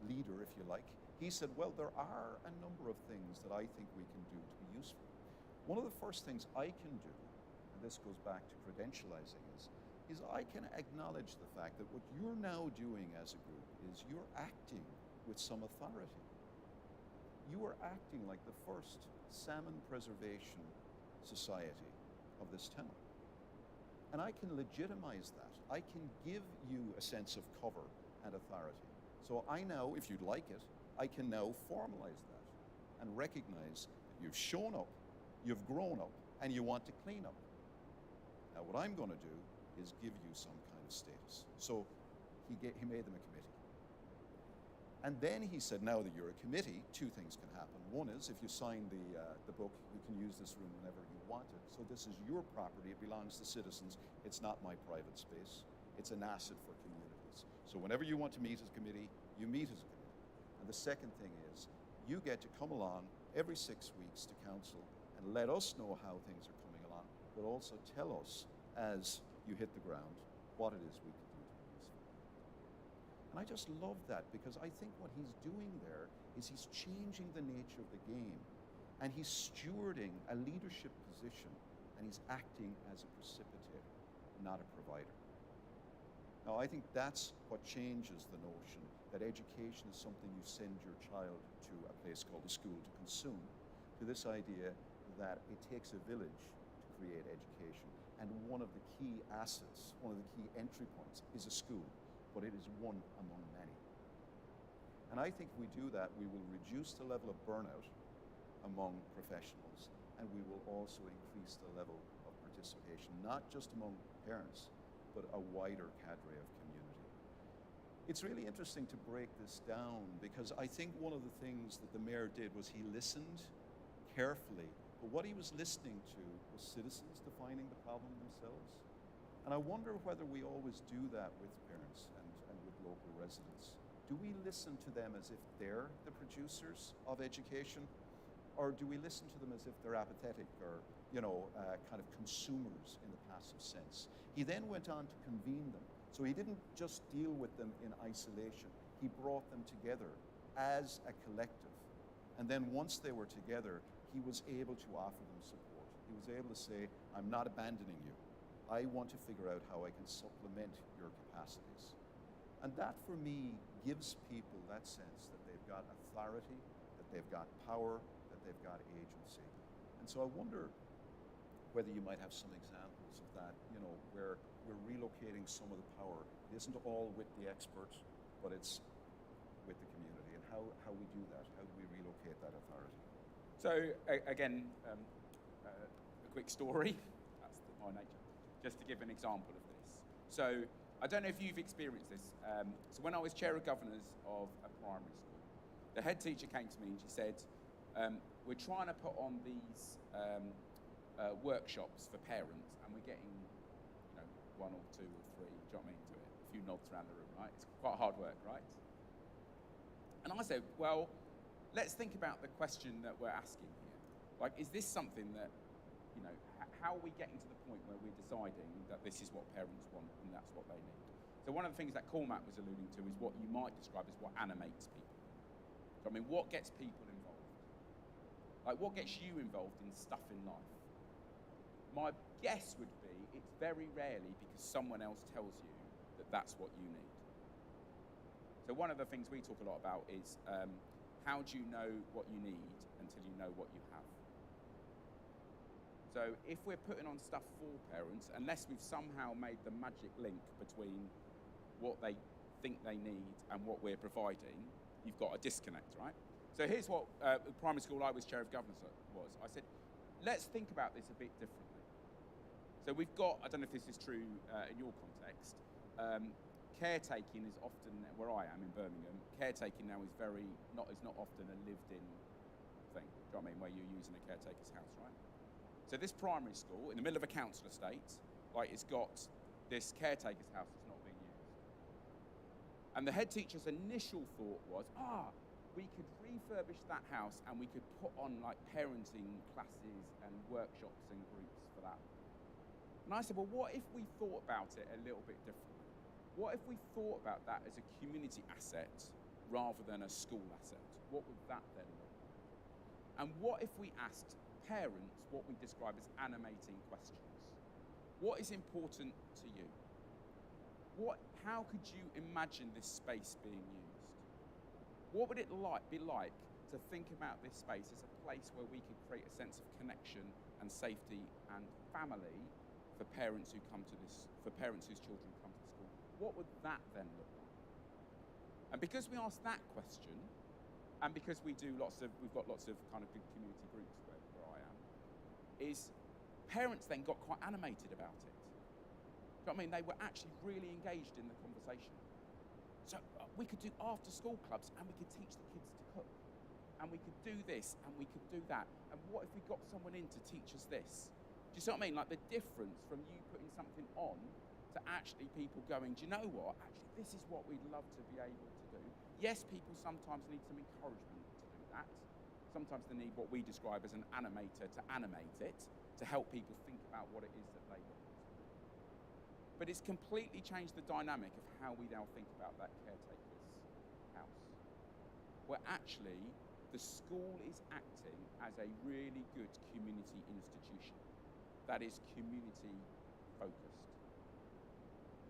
leader, if you like, he said, well, there are a number of things that I think we can do to be useful. One of the first things I can do, and this goes back to credentializing, is I can acknowledge the fact that what you're now doing as a group is you're acting with some authority. You are acting like the first salmon preservation society of this town. And I can legitimize that. I can give you a sense of cover and authority. So I now, if you'd like it, I can now formalize that and recognize that you've shown up, you've grown up, and you want to clean up. Now what I'm going to do is give you some kind of status. So he made them a committee. And then he said, now that you're a committee, two things can happen. One is, if you sign the book, you can use this room whenever you want it. So this is your property, it belongs to citizens. It's not my private space. It's an asset for communities. So whenever you want to meet as a committee, you meet as a committee. And the second thing is, you get to come along every 6 weeks to council and let us know how things are coming along, but also tell us as you hit the ground what it is we can do to be useful. And I just love that, because I think what he's doing there is he's changing the nature of the game, and he's stewarding a leadership position, and he's acting as a precipitator, not a provider. Now, I think that's what changes the notion that education is something you send your child to a place called a school to consume, to this idea that it takes a village to create education. And one of the key assets, one of the key entry points is a school, but it is one among many. And I think if we do that, we will reduce the level of burnout among professionals, and we will also increase the level of participation, not just among parents, but a wider cadre of community. It's really interesting to break this down, because I think one of the things that the mayor did was he listened carefully, but what he was listening to was citizens defining the problem themselves. And I wonder whether we always do that with parents and with local residents. Do we listen to them as if they're the producers of education? Or do we listen to them as if they're apathetic or, kind of consumers in the passive sense? He then went on to convene them. So he didn't just deal with them in isolation. He brought them together as a collective. And then once they were together, he was able to offer them support. He was able to say, I'm not abandoning you. I want to figure out how I can supplement your capacities. And that, for me, gives people that sense that they've got authority, that they've got power, that they've got agency. And so I wonder whether you might have some examples of that, where we're relocating some of the power. It isn't all with the experts, but it's with the community. And how we do that, how do we relocate that authority? So, again, a quick story. That's my nature. Just to give an example of this. So, I don't know if you've experienced this. So when I was chair of governors of a primary school, the head teacher came to me and she said, we're trying to put on these workshops for parents, and we're getting, you know, 1 or 2 or 3, do you know what I mean, to it? A few nods around the room, right? It's quite hard work, right? And I said, well, let's think about the question that we're asking here. Like, is this something that, you know, how are we getting to the point where we're deciding that this is what parents want and that's what they need? So one of the things that Cormac was alluding to is what you might describe as what animates people. So, I mean, what gets people involved? Like, what gets you involved in stuff in life? My guess would be it's very rarely because someone else tells you that that's what you need. So one of the things we talk a lot about is how do you know what you need until you know what you have? So if we're putting on stuff for parents, unless we've somehow made the magic link between what they think they need and what we're providing, you've got a disconnect, right? So here's what the primary school I was chair of governors was. I said, let's think about this a bit differently. So we've got, I don't know if this is true in your context, caretaking is often, where I am in Birmingham, caretaking now is not often a lived-in thing, do you know what I mean, where you're using a caretaker's house, right? So this primary school, in the middle of a council estate, like, it's got this caretaker's house that's not being used. And the head teacher's initial thought was, we could refurbish that house and we could put on, like, parenting classes and workshops and groups for that. And I said, well, what if we thought about it a little bit differently? What if we thought about that as a community asset rather than a school asset? What would that then look like? And what if we asked parents what we describe as animating questions? What is important to you? How could you imagine this space being used? What would it be like to think about this space as a place where we could create a sense of connection and safety and family for parents who come to this, for parents whose children come to school? What would that then look like? And because we asked that question, and because we've got lots of kind of good community groups where I am, is parents then got quite animated about it. Do you know what I mean? They were actually really engaged in the conversation. So we could do after school clubs, and we could teach the kids to cook, and we could do this, and we could do that. And what if we got someone in to teach us this? Do you see what I mean? Like, the difference from you putting something on to actually people going, do you know what? Actually, this is what we'd love to be able to do. Yes, people sometimes need some encouragement to do that. Sometimes they need what we describe as an animator to animate it, to help people think about what it is that they want. But it's completely changed the dynamic of how we now think about that caretaker's house. Where actually, the school is acting as a really good community institution that is community focused.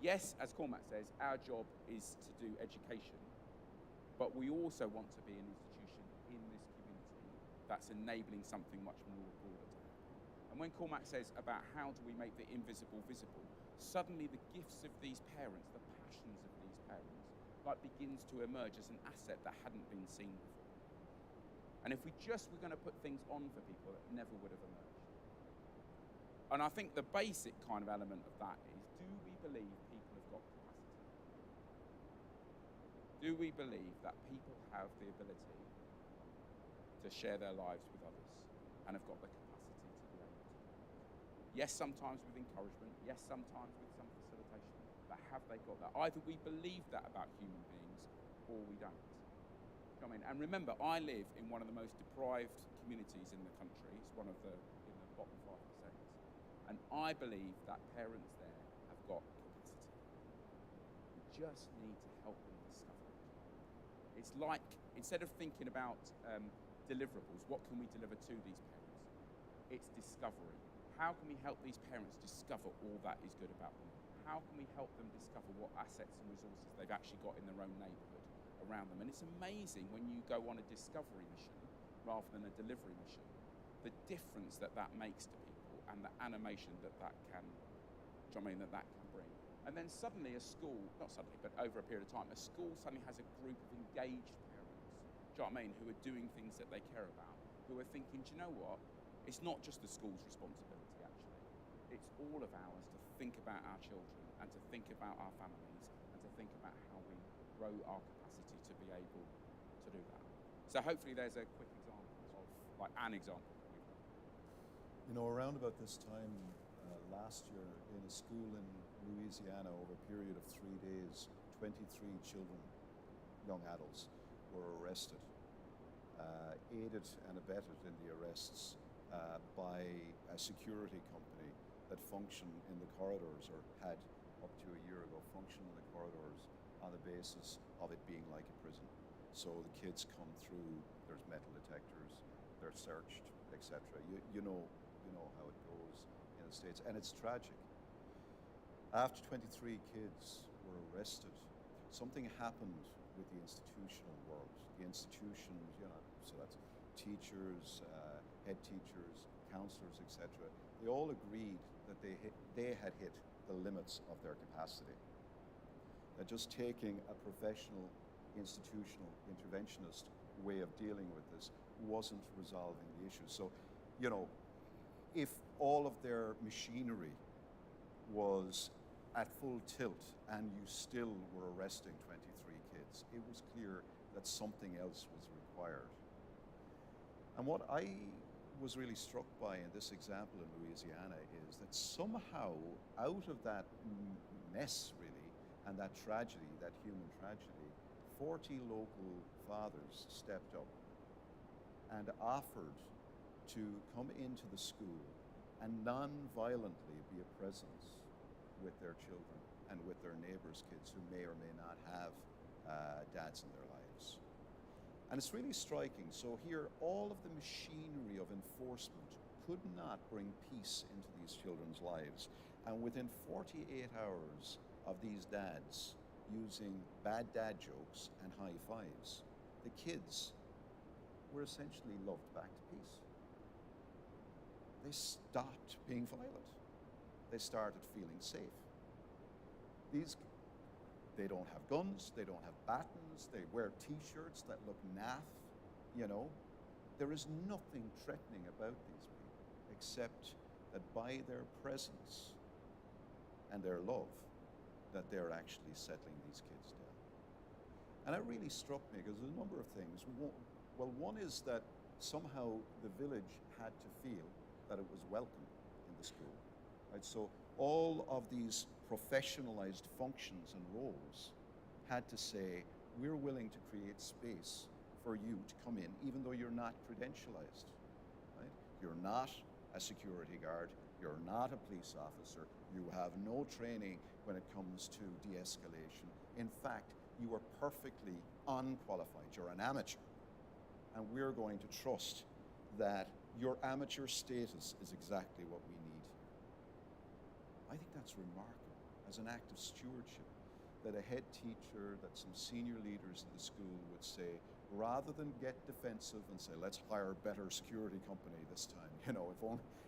Yes, as Cormac says, our job is to do education, but we also want to be an institution in this community that's enabling something much more broader to happen. And when Cormac says about how do we make the invisible visible, suddenly the gifts of these parents, the passions of these parents, like, begins to emerge as an asset that hadn't been seen before. And if we just were going to put things on for people, it never would have emerged. And I think the basic kind of element of that is, do we believe people have got capacity? Do we believe that people have the ability to share their lives with others and have got the capacity to be able to do that? Yes, sometimes with encouragement. Yes, sometimes with some facilitation. But have they got that? Either we believe that about human beings or we don't. I mean, and remember, I live in one of the most deprived communities in the country. It's one of in the bottom 5%. And I believe that parents there have got capacity. We just need to help them discover it. It's like, instead of thinking about deliverables, what can we deliver to these parents? It's discovery. How can we help these parents discover all that is good about them? How can we help them discover what assets and resources they've actually got in their own neighbourhood around them? And it's amazing when you go on a discovery mission rather than a delivery mission, the difference that makes to people and the animation that can, that can bring. And then suddenly a school, not suddenly, but over a period of time, a school suddenly has a group of engaged parents, who are doing things that they care about, who are thinking, do you know what? It's not just the school's responsibility, actually. It's all of ours to think about our children and to think about our families and to think about how we grow our capacity to be able to do that. So hopefully there's a quick example of like an example that we've got. You know, around about this time last year in a school in Louisiana, over a period of 3 days, 23 children, young adults, were arrested, aided and abetted in the arrests by a security company that functioned in the corridors, or had up to a year ago functioned in the corridors on the basis of it being like a prison. So the kids come through, there's metal detectors, they're searched, etc. You know how it goes in the States, and it's tragic. After 23 kids were arrested, something happened with the institutional world. The institutions, so that's teachers, head teachers, counselors, etc. They all agreed that they had hit the limits of their capacity. That just taking a professional, institutional, interventionist way of dealing with this wasn't resolving the issue. So, if all of their machinery was at full tilt and you still were arresting 23 kids, it was clear that something else was required. And what I was really struck by in this example in Louisiana is that somehow out of that mess, really, and that tragedy, that human tragedy, 40 local fathers stepped up and offered to come into the school and non-violently be a presence with their children and with their neighbors' kids who may or may not have dads in their lives. And it's really striking. So here, all of the machinery of enforcement could not bring peace into these children's lives. And within 48 hours of these dads using bad dad jokes and high fives, the kids were essentially loved back to peace. They stopped being violent. They started feeling safe. They don't have guns, they don't have batons, they wear t-shirts that look naff, There is nothing threatening about these people, except that by their presence and their love, that they're actually settling these kids down. And that really struck me because there's a number of things. Well, one is that somehow the village had to feel that it was welcome in the school. Right? So all of these professionalized functions and roles had to say, we're willing to create space for you to come in, even though you're not credentialized. Right? You're not a security guard, you're not a police officer, you have no training when it comes to de-escalation. In fact, you are perfectly unqualified, you're an amateur. And we're going to trust that your amateur status is exactly what we need here. I think that's remarkable as an act of stewardship, that a head teacher, that some senior leaders in the school would say, rather than get defensive and say, let's hire a better security company this time,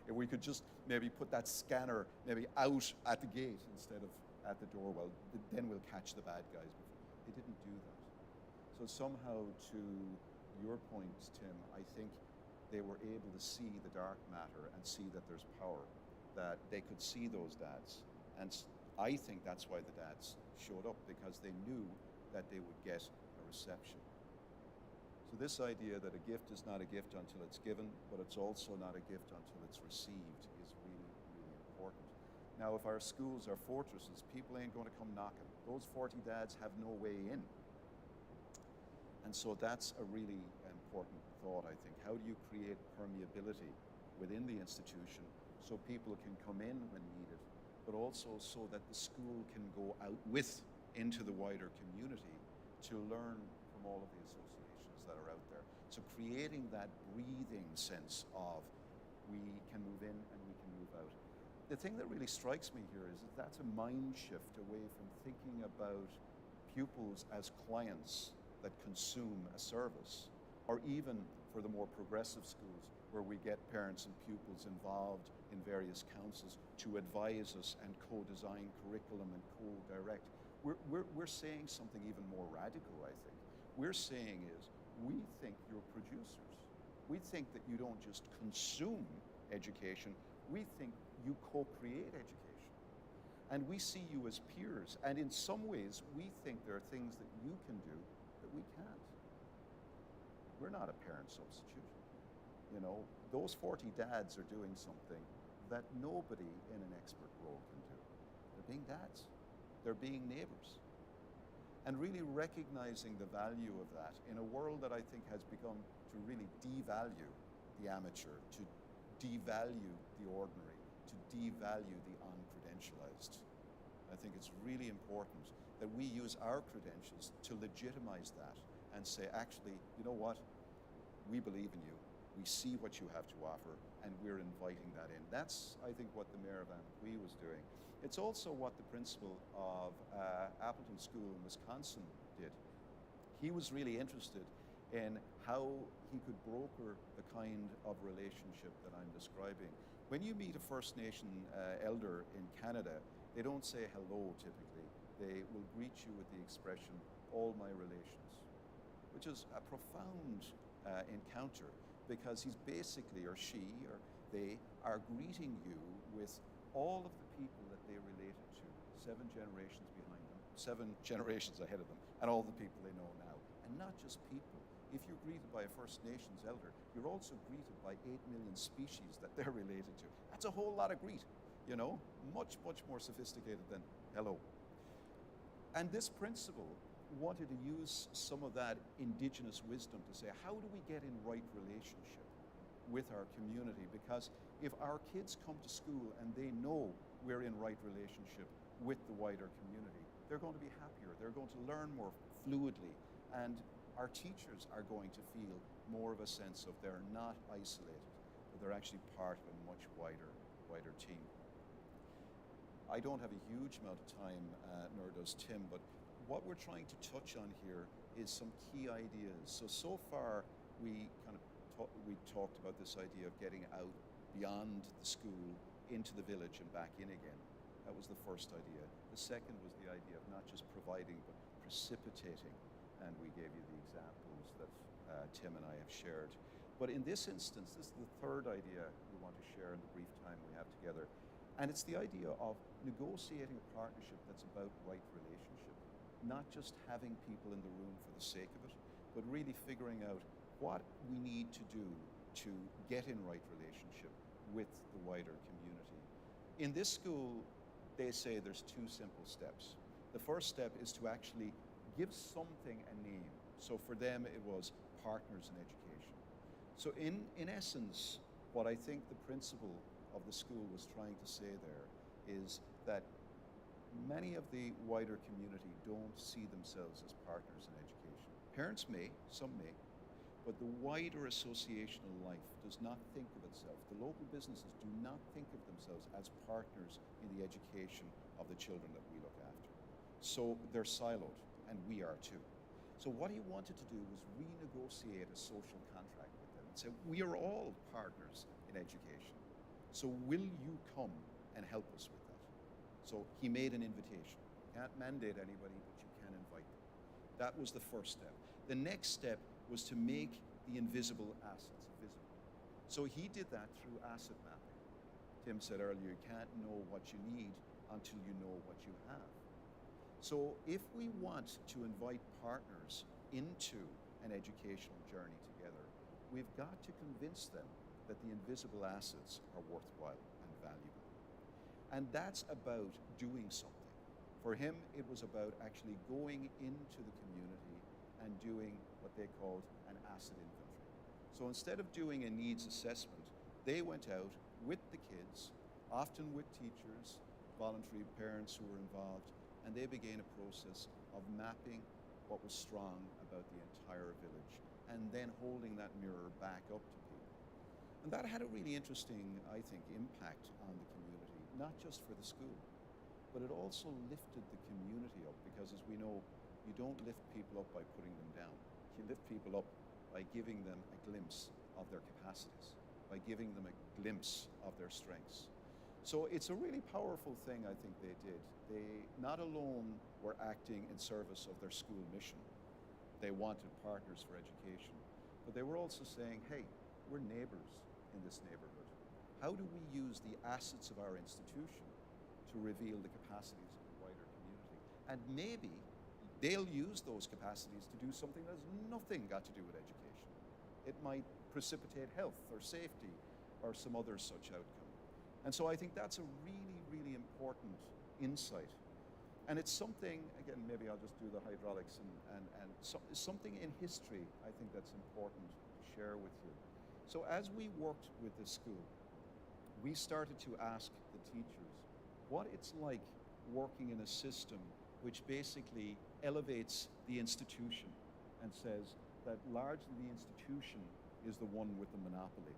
if we could just maybe put that scanner maybe out at the gate instead of at the door, well, then we'll catch the bad guys. They didn't do that. So somehow, to your point, Tim, I think they were able to see the dark matter and see that there's power, that they could see those dads. And I think that's why the dads showed up, because they knew that they would get a reception. So this idea that a gift is not a gift until it's given, but it's also not a gift until it's received, is really, really important. Now, if our schools are fortresses, people ain't going to come knocking. Those 40 dads have no way in. And so that's a really important thought, I think. How do you create permeability within the institution so people can come in when needed, but also so that the school can go out into the wider community to learn from all of the associations that are out there. So creating that breathing sense of we can move in and we can move out. The thing that really strikes me here is that that's a mind shift away from thinking about pupils as clients that consume a service, or even for the more progressive schools where we get parents and pupils involved in various councils to advise us and co-design curriculum and co-direct. We're saying something even more radical, I think. We're saying is, we think you're producers. We think that you don't just consume education, we think you co-create education. And we see you as peers, and in some ways, we think there are things that you can do that we can't. We're not a parent substitute. You know, those 40 dads are doing something that nobody in an expert role can do. They're being dads. They're being neighbors. And really recognizing the value of that in a world that I think has begun to really devalue the amateur, to devalue the ordinary, to devalue the uncredentialized. I think it's really important that we use our credentials to legitimize that and say, actually, you know what? We believe in you. We see what you have to offer, and we're inviting that in. That's, I think, what the Mayor of Amqui was doing. It's also what the principal of Appleton School in Wisconsin did. He was really interested in how he could broker the kind of relationship that I'm describing. When you meet a First Nation elder in Canada, they don't say hello typically. They will greet you with the expression, all my relations, which is a profound encounter, because he's basically, or she, or they, are greeting you with all of the people that they related to, 7 generations behind them, 7 generations ahead of them, and all the people they know now. And not just people. If you're greeted by a First Nations elder, you're also greeted by 8 million species that they're related to. That's a whole lot of greet, you know, much, much more sophisticated than hello. And this principle wanted to use some of that indigenous wisdom to say, how do we get in right relationship with our community? Because if our kids come to school and they know we're in right relationship with the wider community, they're going to be happier, they're going to learn more fluidly, and our teachers are going to feel more of a sense of they're not isolated, but they're actually part of a much wider team. I don't have a huge amount of time, nor does Tim, but what we're trying to touch on here is some key ideas. So far, we talked about this idea of getting out beyond the school into the village and back in again. That was the first idea. The second was the idea of not just providing, but precipitating. And we gave you the examples that Tim and I have shared. But in this instance, this is the third idea we want to share in the brief time we have together. And it's the idea of negotiating a partnership that's about right relationship. Not just having people in the room for the sake of it, but really figuring out what we need to do to get in right relationship with the wider community. In this school, they say there's 2 simple steps. The first step is to actually give something a name. So for them, it was partners in education. So in essence, what I think the principal of the school was trying to say there is that many of the wider community don't see themselves as partners in education. Parents may, some may, but the wider associational life does not think of itself. The local businesses do not think of themselves as partners in the education of the children that we look after. So they're siloed, and we are too. So what he wanted to do was renegotiate a social contract with them and say, we are all partners in education. So will you come and help us with that? So he made an invitation. You can't mandate anybody, but you can invite them. That was the first step. The next step was to make the invisible assets visible. So he did that through asset mapping. Tim said earlier, you can't know what you need until you know what you have. So if we want to invite partners into an educational journey together, we've got to convince them that the invisible assets are worthwhile and valuable. And that's about doing something. For him, it was about actually going into the community and doing what they called an asset inventory. So instead of doing a needs assessment, they went out with the kids, often with teachers, voluntary parents who were involved, and they began a process of mapping what was strong about the entire village and then holding that mirror back up to people. And that had a really interesting, I think, impact on the community, not just for the school, but it also lifted the community up, because as we know, you don't lift people up by putting them down. You lift people up by giving them a glimpse of their capacities, by giving them a glimpse of their strengths. So it's a really powerful thing I think they did. They not alone were acting in service of their school mission. They wanted partners for education, but they were also saying, hey, we're neighbors in this neighborhood. How do we use the assets of our institution to reveal the capacities of the wider community? And maybe they'll use those capacities to do something that has nothing got to do with education. It might precipitate health or safety or some other such outcome. And so I think that's a really, really important insight. And it's something, again, maybe I'll just do the hydraulics and something in history I think that's important to share with you. So as we worked with the school, we started to ask the teachers what it's like working in a system which basically elevates the institution and says that largely the institution is the one with the monopoly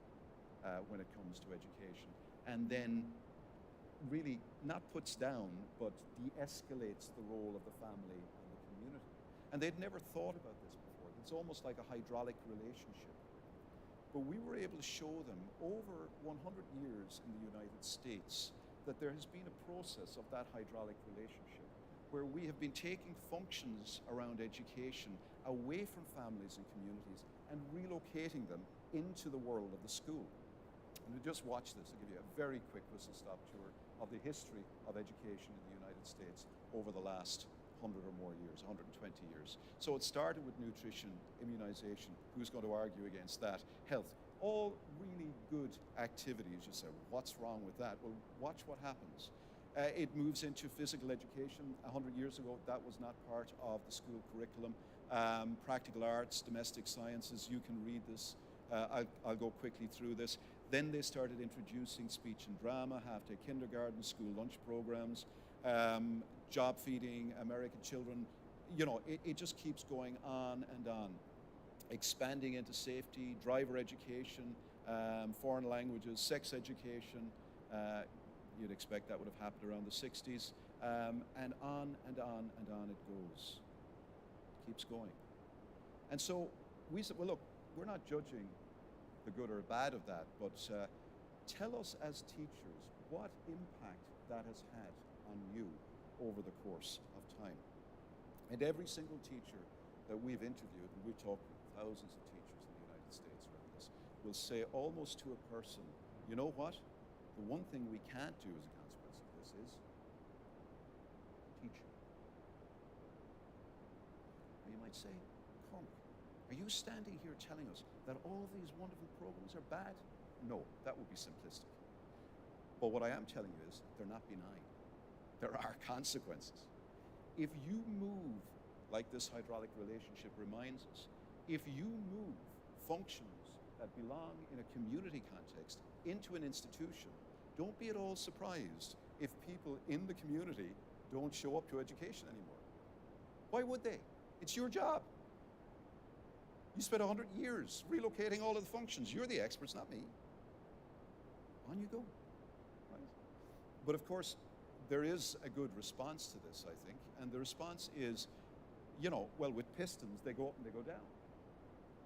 when it comes to education, and then really not puts down but de-escalates the role of the family and the community. And they'd never thought about this before. It's almost like a hydraulic relationship. But we were able to show them over 100 years in the United States that there has been a process of that hydraulic relationship where we have been taking functions around education away from families and communities and relocating them into the world of the school. And to just watch this, I'll give you a very quick whistle-stop tour of the history of education in the United States over the last 100 or more years, 120 years. So it started with nutrition, immunization. Who's going to argue against that? Health. All really good activities. You say, what's wrong with that? Well, watch what happens. It moves into physical education. 100 years ago, that was not part of the school curriculum. Practical arts, domestic sciences, you can read this. I'll go quickly through this. Then they started introducing speech and drama, half-day kindergarten, school lunch programs, job feeding, American children. You know, it just keeps going on and on. Expanding into safety, driver education, foreign languages, sex education. You'd expect that would have happened around the 60s. And on and on and on it goes. It keeps going. And so we said, well, look, we're not judging the good or bad of that, but tell us as teachers what impact that has had on you over the course of time. And every single teacher that we've interviewed, and we've talked with thousands of teachers in the United States around this, will say almost to a person, you know what? The one thing we can't do as a consequence of this is teach you. Or you might say, Cormac, are you standing here telling us that all of these wonderful programs are bad? No, that would be simplistic. But what I am telling you is they're not benign. There are consequences. If you move, like this hydraulic relationship reminds us, if you move functions that belong in a community context into an institution, don't be at all surprised if people in the community don't show up to education anymore. Why would they? It's your job. You spent 100 years relocating all of the functions. You're the experts, not me. On you go. Right? But of course, there is a good response to this, I think. And the response is, you know, well, with pistons, they go up and they go down.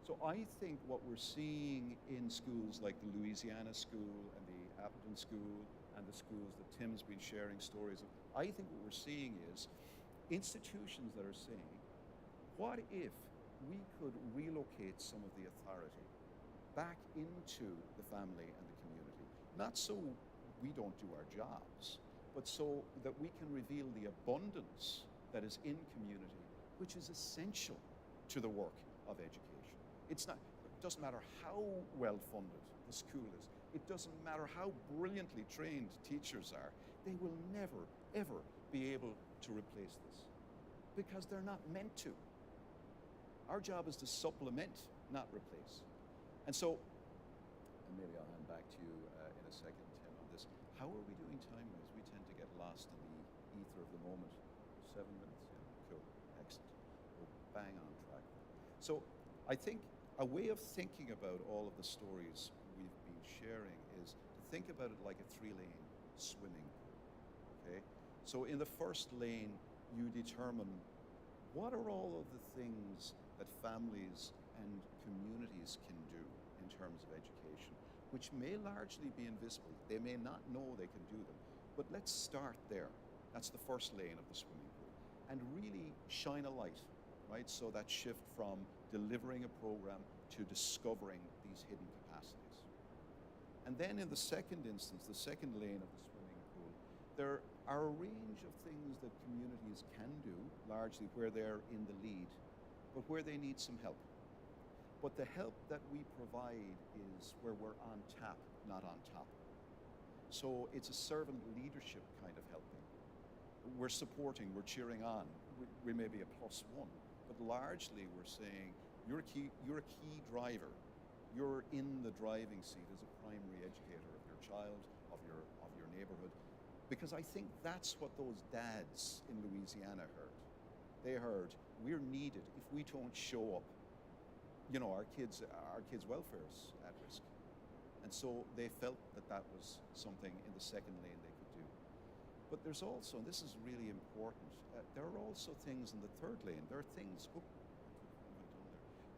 So I think what we're seeing in schools like the Louisiana School and the Appleton School and the schools that Tim's been sharing stories of, I think what we're seeing is institutions that are saying, what if we could relocate some of the authority back into the family and the community? Not so we don't do our jobs, but so that we can reveal the abundance that is in community, which is essential to the work of education. It doesn't matter how well funded the school is. It doesn't matter how brilliantly trained teachers are. They will never, ever be able to replace this because they're not meant to. Our job is to supplement, not replace. And so, and maybe I'll hand back to you in a second, Tim, on this. How are we doing time-wise? We tend to get lost in the ether of the moment. 7 minutes? Yeah, cool, excellent. We're bang on track. So I think a way of thinking about all of the stories we've been sharing is to think about it like a 3-lane swimming pool, okay? So in the first lane, you determine what are all of the things that families and communities can do in terms of education, which may largely be invisible. They may not know they can do them, but let's start there. That's the first lane of the swimming pool. And really shine a light, right? So that shift from delivering a program to discovering these hidden capacities. And then in the second instance, the second lane of the swimming pool, there are a range of things that communities can do, largely where they're in the lead, but where they need some help. But the help that we provide is where we're on tap, not on top. So it's a servant leadership kind of helping. We're supporting, we're cheering on. We may be a +1, but largely we're saying you're a key driver. You're in the driving seat as a primary educator of your child, of your neighborhood, because I think that's what those dads in Louisiana heard. They heard we're needed. If we don't show up, our kids' welfare is at risk. And so they felt that was something in the second lane they could do. But there's also, and this is really important, there are also things in the third lane. There are things,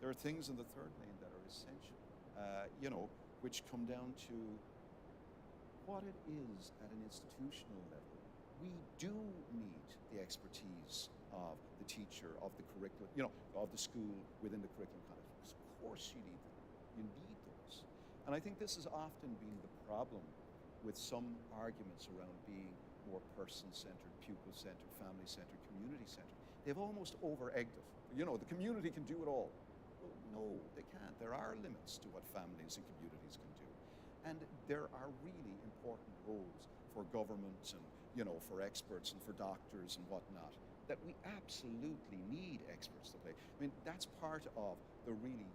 there are things in the third lane that are essential, which come down to what it is at an institutional level. We do need the expertise of the teacher, of the curriculum, of the school within the curriculum context. Of course you need them. You need those. And I think this has often been the problem with some arguments around being more person-centered, pupil-centered, family-centered, community-centered. They've almost over-egged it. The community can do it all. Well, no, they can't. There are limits to what families and communities can do. And there are really important roles for government and, for experts and for doctors and whatnot that we absolutely need experts to play. I mean, that's part of the really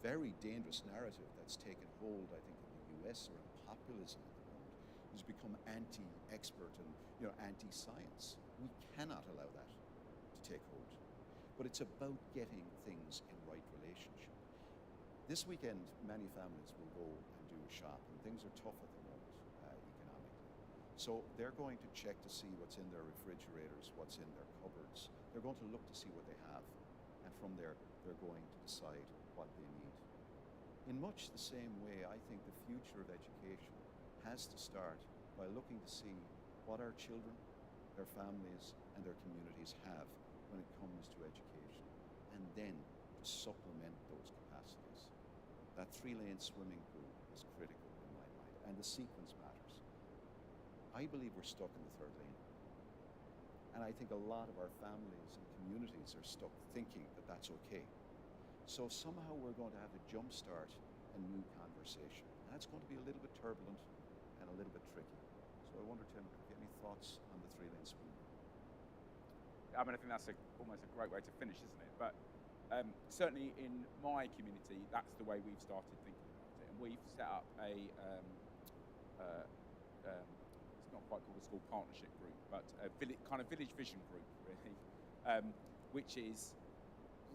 very dangerous narrative that's taken hold, I think, in the US around populism at the moment, who's become anti-expert and anti-science. We cannot allow that to take hold. But it's about getting things in right relationship. This weekend, many families will go and do a shop, and things are tough at the moment economically. So they're going to check to see what's in their refrigerators, what's in their cupboards. They're going to look to see what they have, and from there, they're going to decide what they need. In much the same way, I think the future of education has to start by looking to see what our children, their families, and their communities have when it comes to education, and then to supplement those capacities. That 3-lane swimming pool is critical in my mind, and the sequence matters. I believe we're stuck in the third lane. And I think a lot of our families and communities are stuck thinking that that's okay. So somehow we're going to have to jumpstart a new conversation. And that's going to be a little bit turbulent and a little bit tricky. So I wonder, Tim, have you any thoughts on the 3-lane swimming pool? I mean, I think that's almost a great way to finish, isn't it? But certainly in my community, that's the way we've started thinking about it. And we've set up it's not quite called a school partnership group, but a kind of village vision group, really, which is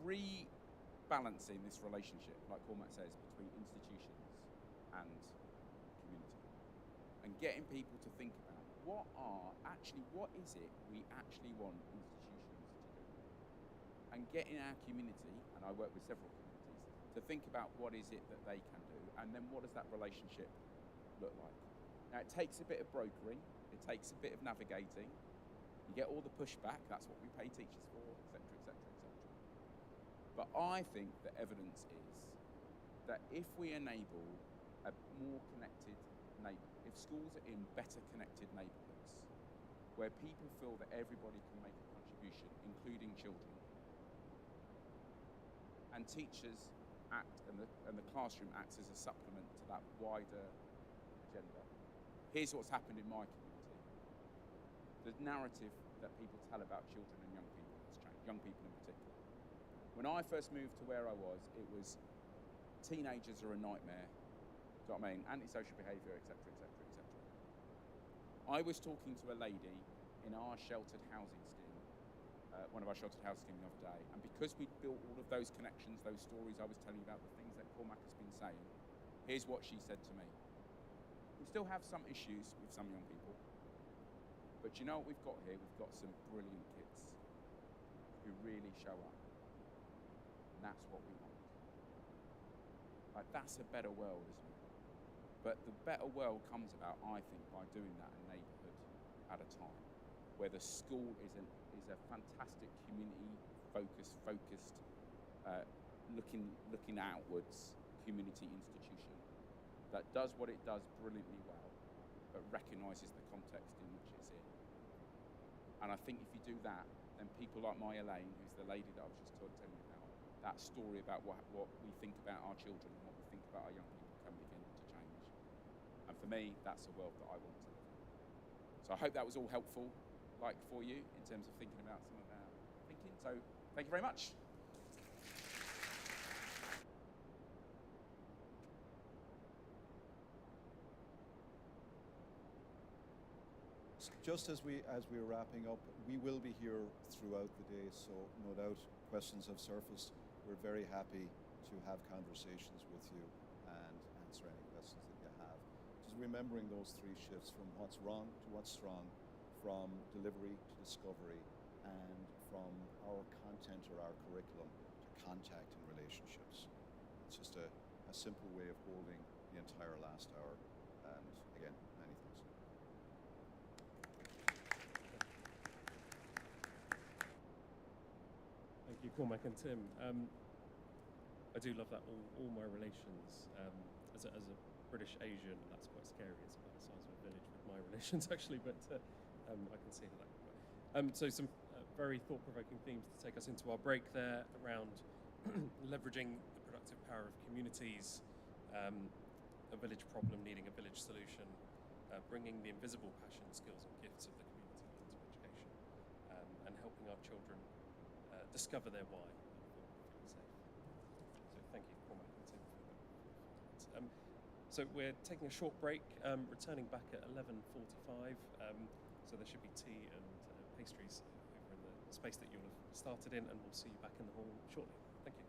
rebalancing this relationship, like Cormac says, between institutions and community, and getting people to think about what is it we actually want institutions to do, and getting our community, and I work with several communities, to think about what is it that they can do, and then what does that relationship look like. Now, it takes a bit of brokering, it takes a bit of navigating, you get all the pushback, that's what we pay teachers for, etc., etc., etc. But I think the evidence is that if we enable a more connected neighbourhood, if schools are in better connected neighbourhoods, where people feel that everybody can make a contribution, including children, and teachers act, and the classroom acts as a supplement to that wider agenda. Here's what's happened in my community. The narrative that people tell about children and young people has changed, young people in particular. When I first moved to where I was, it was teenagers are a nightmare, do you know what I mean? Antisocial behaviour, etc., etc., etc. I was talking to a lady in our sheltered housing scheme, one of our sheltered housing scheme the other day, and because we'd built all of those connections, those stories I was telling you about, the things that Cormac has been saying, here's what she said to me. We still have some issues with some young people, but you know what we've got here? We've got some brilliant kids who really show up, and that's what we want. Like, that's a better world, isn't it? But the better world comes about, I think, by doing that a neighbourhood at a time, where the school is a fantastic community-focused, looking outwards community institution that does what it does brilliantly well, but recognises the context in which it's in. And I think if you do that, then people like my Elaine, who's the lady that I was just telling you about, that story about what we think about our children and what we think about our young people can begin to change. And for me, that's a world that I want to live in. So I hope that was all helpful, like for you, in terms of thinking about some of our thinking. So thank you very much. Just as we're wrapping up, we will be here throughout the day, so no doubt questions have surfaced. We're very happy to have conversations with you and answer any questions that you have. Just remembering those three shifts from what's wrong to what's strong, from delivery to discovery, and from our content or our curriculum to contact and relationships. It's just a simple way of holding the entire last hour. And again, many thanks. Thank you, Cormac and Tim. I do love that all my relations. As a British Asian, that's quite scary. It's about the size of a village with my relations, actually, but I can see how that can work. So some very thought-provoking themes to take us into our break there around leveraging the productive power of communities, a village problem needing a village solution, bringing the invisible passion, skills and gifts of the community into education, and helping our children discover their why and feel safe. So thank you, Cormac and Tim, for that. So we're taking a short break, returning back at 11:45. So there should be tea and pastries over in the space that you'll have started in, and we'll see you back in the hall shortly. Thank you.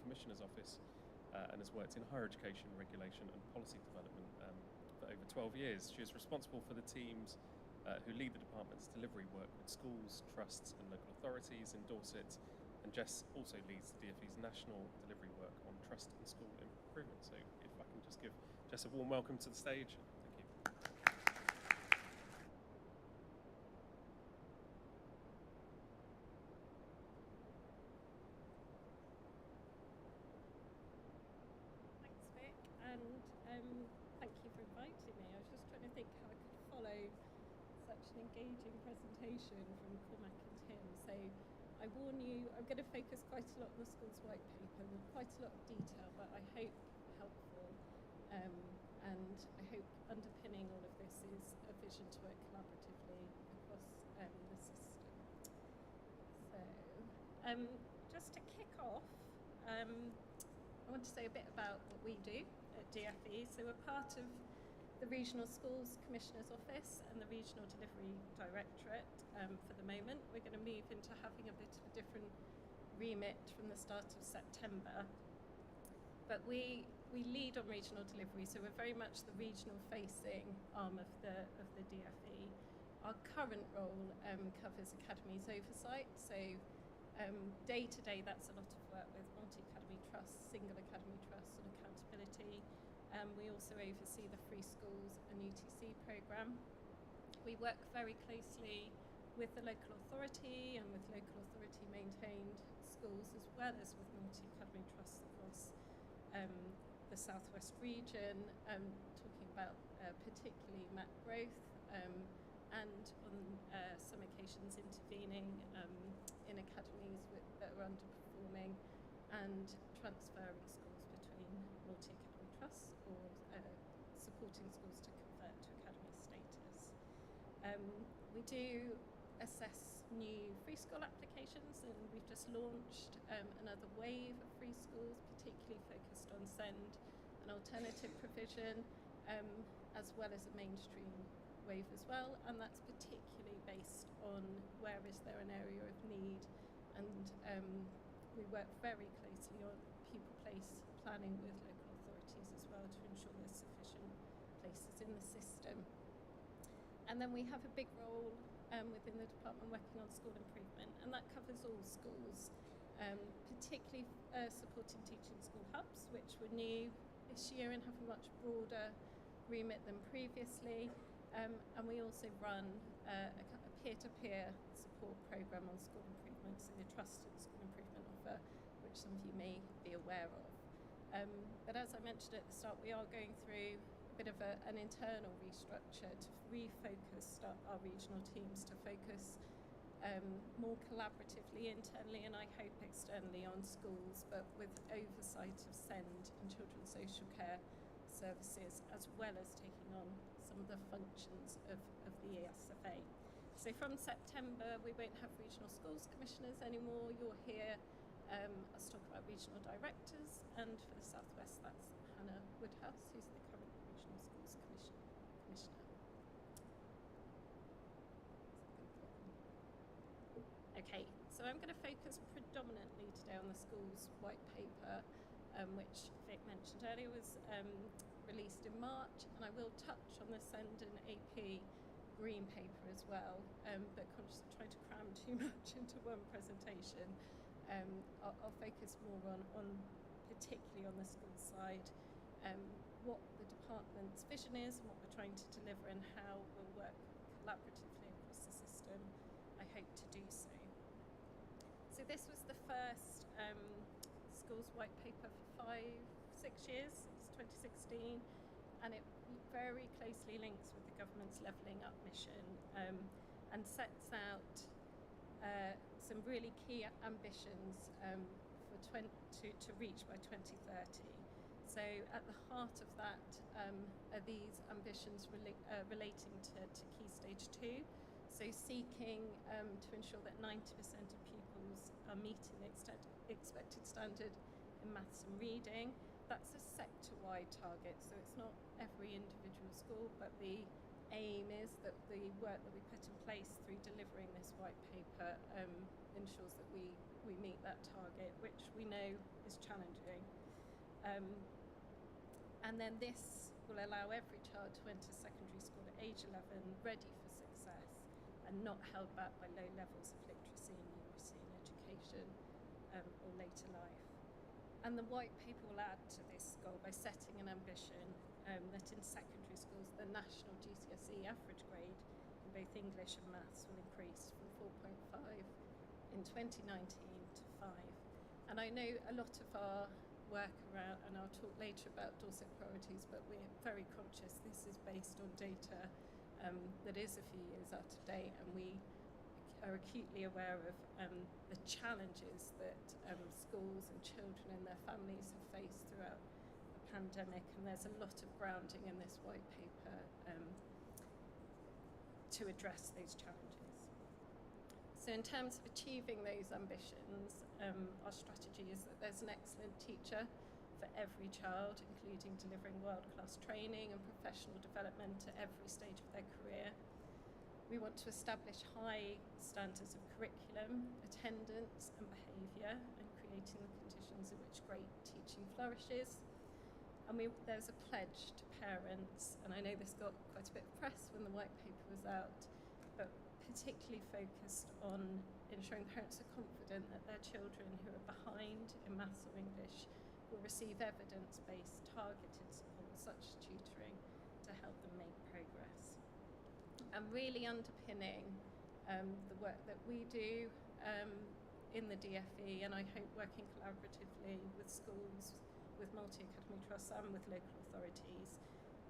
Commissioner's Office and has worked in higher education, regulation and policy development for over 12 years. She is responsible for the teams who lead the department's delivery work with schools, trusts and local authorities in Dorset. And Jess also leads the DfE's national delivery work on trust and school improvement. So if I can just give Jess a warm welcome to the stage. Thank you. Thanks, Vic, and thank you for inviting me. I was just trying to think how I could follow such an engaging presentation from Cormac and Tim. So I warn you, I'm going to focus quite a lot on the school's white paper with quite a lot of detail, but I hope helpful. And I hope underpinning all of this is a vision to work collaboratively across the system. So just to kick off, I want to say a bit about what we do at DfE. So we're part of the Regional Schools Commissioner's Office and the Regional Delivery Directorate for the moment. We're going to move into having a bit of a different remit from the start of September. But we lead on regional delivery, so we're very much the regional facing arm of the DfE. Our current role covers academies oversight, so day to day that's a lot of work with multi-academy trusts, single academy trusts and accountability. We also oversee the Free Schools and UTC programme. We work very closely with the local authority and with local authority maintained schools, as well as with multi-academy trusts across the southwest region, talking about particularly MAC growth and on some occasions intervening in academies that are underperforming and transferring schools between multi-academy trusts or supporting schools to convert to academy status. We do assess new free school applications, and we've just launched another wave of free schools, particularly focused on SEND and alternative provision, as well as a mainstream wave as well, and that's particularly based on where is there an area of need, and we work very closely on pupil place planning with local authorities as well to ensure there's sufficient places in the system. And then we have a big role within the department working on school improvement, and that covers all schools, particularly supporting teaching school hubs, which were new this year and have a much broader remit than previously. And we also run a peer-to-peer support programme on school improvement, so the Trusted School Improvement Offer, which some of you may be aware of. But as I mentioned at the start, we are going through a bit of an internal restructure to refocus our regional teams to focus more collaboratively internally and I hope externally on schools, but with oversight of SEND and children's social care services, as well as taking on some of the functions of the ESFA. So from September, we won't have regional schools commissioners anymore. You'll hear us talk about regional directors, and for the Southwest, that's Hannah Woodhouse, who's the current regional schools commissioner. Okay, so I'm going to focus predominantly today on the school's white paper, which Vic mentioned earlier was released in March, and I will touch on the SEND and AP green paper as well, but conscious of trying to cram too much into one presentation, I'll focus more on particularly on the school side, what the department's vision is and what we're trying to deliver and how we'll work collaboratively across the system. I hope to do so. So this was the first schools white paper for 5-6 years, since 2016, and it very closely links with the government's levelling up mission and sets out some really key ambitions to reach by 2030. So at the heart of that are these ambitions relating to Key Stage 2, so seeking to ensure that 90% of pupils are meeting the expected standard in maths and reading. That's a sector-wide target, so it's not every individual school, but the aim is that the work that we put in place through delivering this white paper ensures that we meet that target, which we know is challenging. And then this will allow every child to enter secondary school at age 11 ready for success and not held back by low levels of literacy and numeracy in education or later life. And the white paper will add to this goal by setting an ambition that in secondary schools the national GCSE average grade in both English and maths will increase from 4.5 in 2019 to 5. And I know a lot of our work around, and I'll talk later about Dorset priorities, but we're very conscious this is based on data that is a few years out of date, and we are acutely aware of the challenges that schools and children and their families have faced throughout the pandemic, and there's a lot of grounding in this white paper to address those challenges. So in terms of achieving those ambitions, our strategy is that there's an excellent teacher for every child, including delivering world-class training and professional development at every stage of their career. We want to establish high standards of curriculum, attendance and behaviour, and creating the conditions in which great teaching flourishes. And there's a pledge to parents, and I know this got quite a bit of press when the white paper was out, but particularly focused on ensuring parents are confident that their children who are behind in maths or English will receive evidence-based targeted support such as tutoring to help them make progress. And really underpinning the work that we do in the DFE, and I hope working collaboratively with schools, with multi-academy trusts and with local authorities,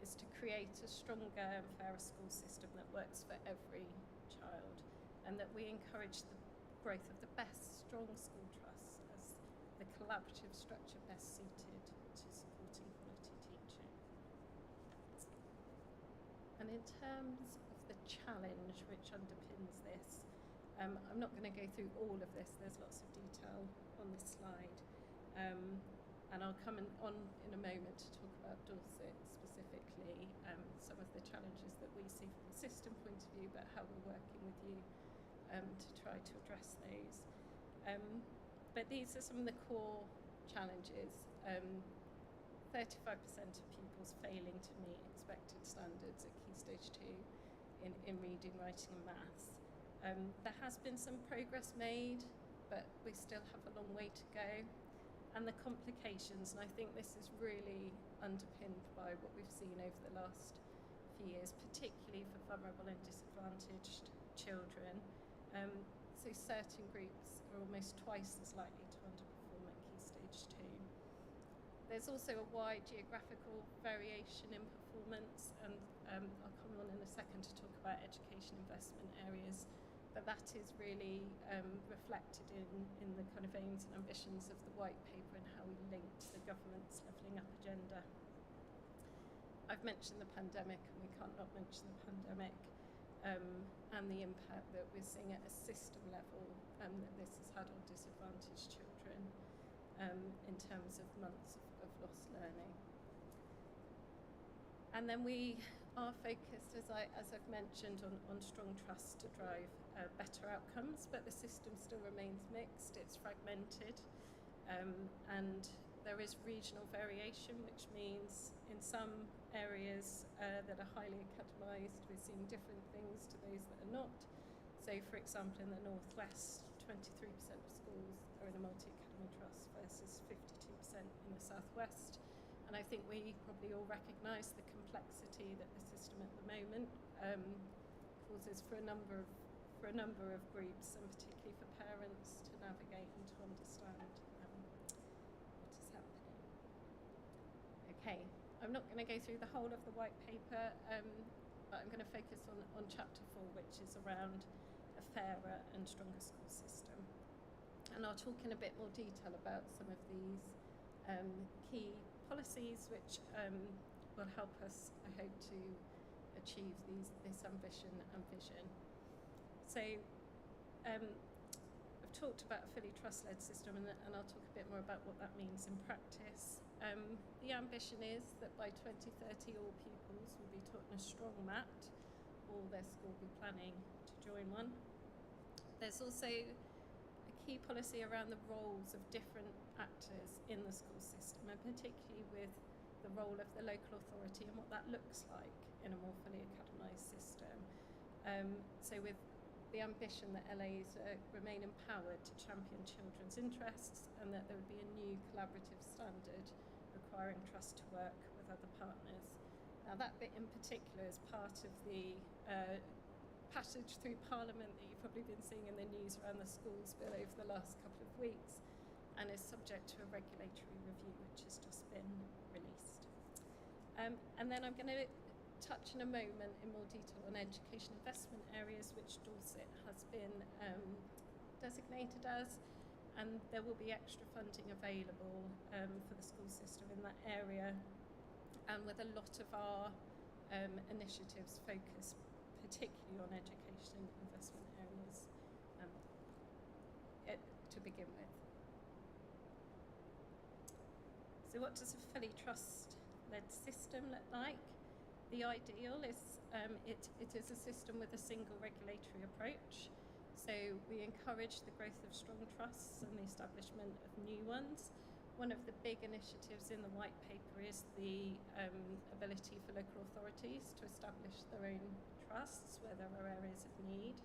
is to create a stronger and fairer school system that works for every child, and that we encourage the growth of the best strong school trusts as the collaborative structure best suited to supporting quality teaching. And in terms of the challenge which underpins this, I'm not going to go through all of this, there's lots of detail on this slide, and I'll come on in a moment to talk about Dorset specifically, some of the challenges that we see from a system point of view, but how we're working with you to try to address those. But these are some of the core challenges. 35% of pupils failing to meet expected standards at Key Stage 2 in reading, writing and maths. There has been some progress made, but we still have a long way to go. And the complications, and I think this is really underpinned by what we've seen over the last few years, particularly for vulnerable and disadvantaged children. So certain groups are almost twice as likely to underperform at Key Stage 2. There's also a wide geographical variation in performance, and I'll come on in a second to talk about education investment areas, but that is really reflected in the kind of aims and ambitions of the white paper and how we link to the government's levelling up agenda. I've mentioned the pandemic, and we can't not mention the pandemic and the impact that we're seeing at a system level that this has had on disadvantaged children in terms of months of lost learning. And then we are focused, as I've mentioned, on strong trust to drive better outcomes, but the system still remains mixed, it's fragmented, and there is regional variation, which means in some areas that are highly academised, we're seeing different things to those that are not. So, for example, in the Northwest, 23% of schools are in a multi-academy trust versus 52% in the Southwest. And I think we probably all recognise the complexity that the system at the moment causes for a number of groups, and particularly for parents to navigate and to understand what is happening. Okay, I'm not going to go through the whole of the white paper, but I'm going to focus on chapter 4, which is around a fairer and stronger school system. And I'll talk in a bit more detail about some of these key policies which will help us, I hope, to achieve this ambition and vision. So I've talked about a fully trust-led system, and I'll talk a bit more about what that means in practice. The ambition is that by 2030 all pupils will be taught in a strong or their school be planning to join one. There's also a key policy around the roles of different actors in the school system, and particularly with the role of the local authority and what that looks like in a more fully academised system. So with the ambition that LAs remain empowered to champion children's interests, and that there would be a new collaborative standard requiring trust to work with other partners. Now that bit in particular is part of the passage through Parliament that you've probably been seeing in the news around the schools bill over the last couple of weeks, and is subject to a regulatory review which has just been released. And then I'm going to touch in a moment in more detail on education investment areas which Dorset has been designated as, and there will be extra funding available for the school system in that area, and with a lot of our initiatives focused particularly on education investment areas to begin with. So what does a fully trust-led system look like? The ideal is it is a system with a single regulatory approach. So we encourage the growth of strong trusts and the establishment of new ones. One of the big initiatives in the white paper is the ability for local authorities to establish their own trusts where there are areas of need.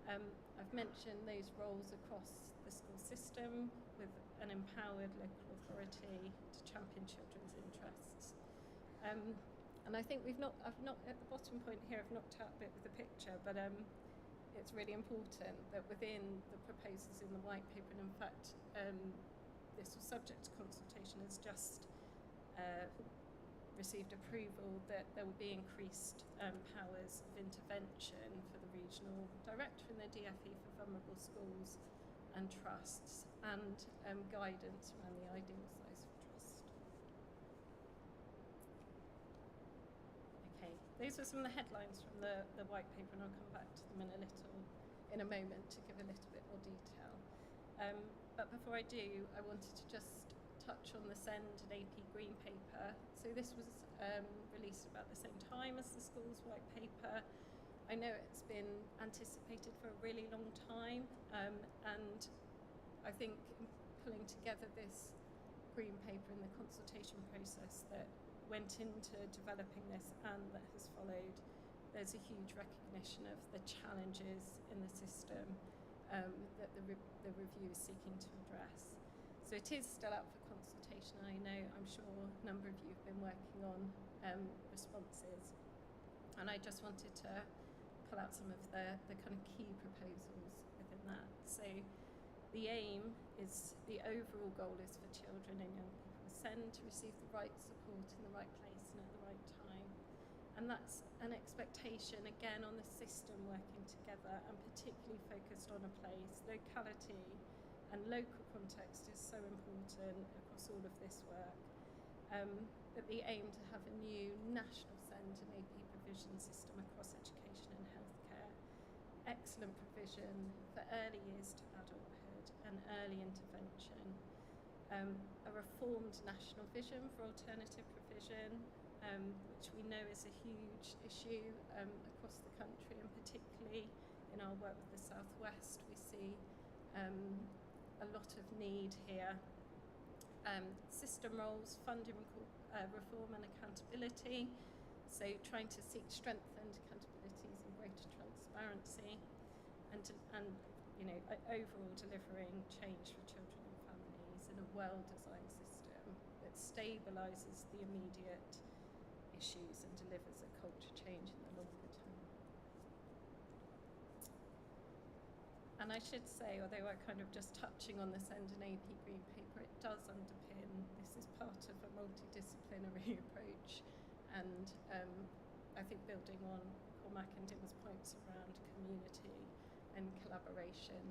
I've mentioned those roles across the school system with an empowered local authority to champion children's interests. And I think I've not at the bottom point here, I've knocked out a bit with the picture, but it's really important that within the proposals in the white paper, and in fact this was subject to consultation, has just received approval that there will be increased powers of intervention for the regional director in the DFE for vulnerable schools and trusts, and guidance around the ideal size of trust. Okay, those are some of the headlines from the white paper, and I'll come back to them in a moment to give a little bit more detail. But before I do, I wanted to just touch on the SEND and AP Green Paper. So this was released about the same time as the school's white paper. I know it's been anticipated for a really long time, and I think in pulling together this Green Paper and the consultation process that went into developing this and that has followed, there's a huge recognition of the challenges in the system that the review is seeking to address. So it is still out for consultation. I know, I'm sure a number of you have been working on responses, and I just wanted to pull out some of the kind of key proposals within that. So the aim is, the overall goal is for children and young people with SEND to receive the right support in the right place and at the right time. And that's an expectation, again, on the system working together, and particularly focused on a place. Locality and local context is so important across all of this work. But the aim to have a new national SEND and AP provision system across education and healthcare. Excellent provision for early years to adulthood and early intervention. A reformed national vision for alternative provision, which we know is a huge issue across the country, and particularly in our work with the South West, we see a lot of need here. System roles, funding reform and accountability, so trying to seek strengthened accountabilities and greater transparency, and you know, overall delivering change for children and families in a well-designed system that stabilises the immediate issues and delivers a culture change in the longer term. And I should say, although we're kind of just touching on the SEND and AP Green Paper, it does underpin, this is part of a multidisciplinary approach, and I think building on Cormac and Dim's points around community and collaboration,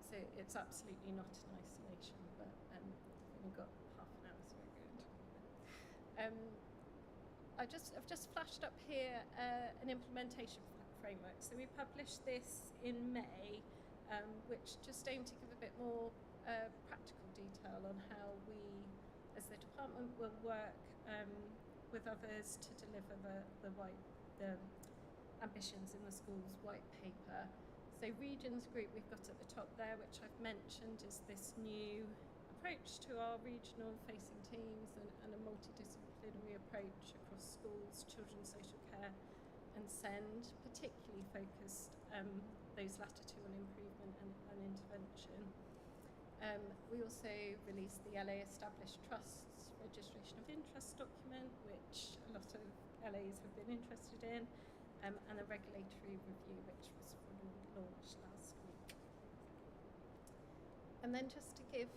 so it's absolutely not in isolation, but we've only got half an hour, so we're good. I've just flashed up here an implementation framework. So we published this in May, which just aimed to give a bit more practical detail on how we, as the department, will work with others to deliver the ambitions in the school's white paper. So regions group we've got at the top there, which I've mentioned, is this new approach to our regional facing teams and a multidisciplinary approach across schools, children's social care and SEND, particularly focused those latter two on improvement and intervention. We also released the LA Established Trusts Registration of Interest document, which a lot of LAs have been interested in, and a regulatory review, which was launched last week. And then just to give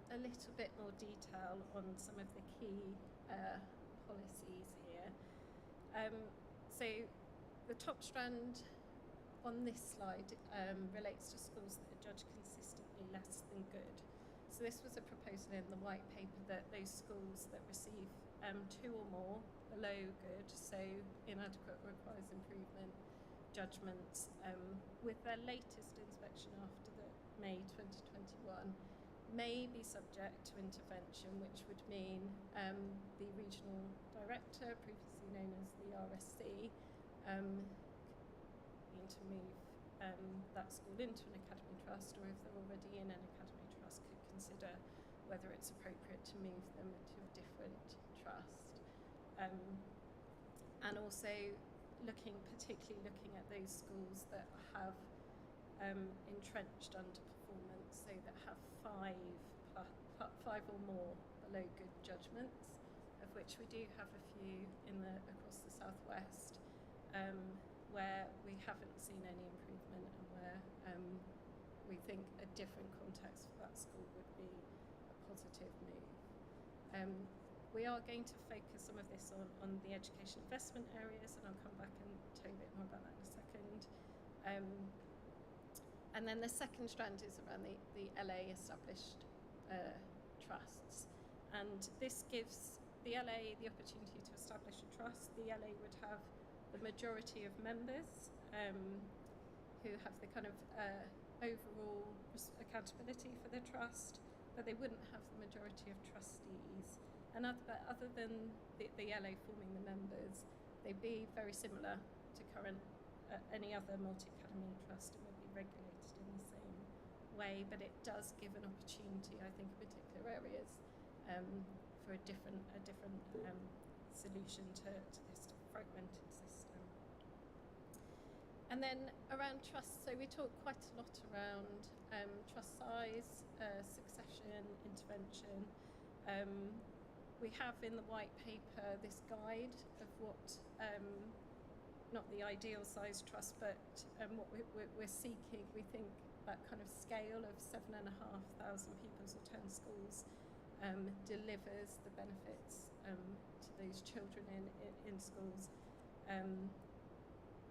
a little bit more detail on some of the key policies here. So the top strand on this slide relates to schools that are judged consistently less than good. So this was a proposal in the white paper that those schools that receive 2 or more below good, so inadequate, requires improvement, judgments, with their latest inspection after the May 2021, may be subject to intervention, which would mean the regional director, previously known as the RSC, needing to move that school into an academy trust, or if they're already in an academy trust, could consider whether it's appropriate to move them to a different trust. And also particularly looking at those schools that have entrenched underperformance, so that have 5 or more below good judgments, of which we do have a few across the southwest, where we haven't seen any improvement, and where we think a different context for that school would be a positive move. We are going to focus some of this on the education investment areas, and I'll come back and tell you a bit more about that in a second. And then the second strand is around the LA established trusts, and this gives the LA the opportunity to establish a trust. The LA would have the majority of members who have the kind of overall accountability for the trust, but they wouldn't have the majority of trustees. And other than the LA forming the members, they'd be very similar to current any other multi-academy trust, and would be regulated in the same way, but it does give an opportunity, I think, in particular areas for a different solution to this fragmented system. And then around trust, so we talk quite a lot around trust size, succession, intervention. We have in the white paper this guide of what, not the ideal size trust, but what we're seeking. We think that kind of scale of 7,500 pupils or 10 schools delivers the benefits to those children in schools.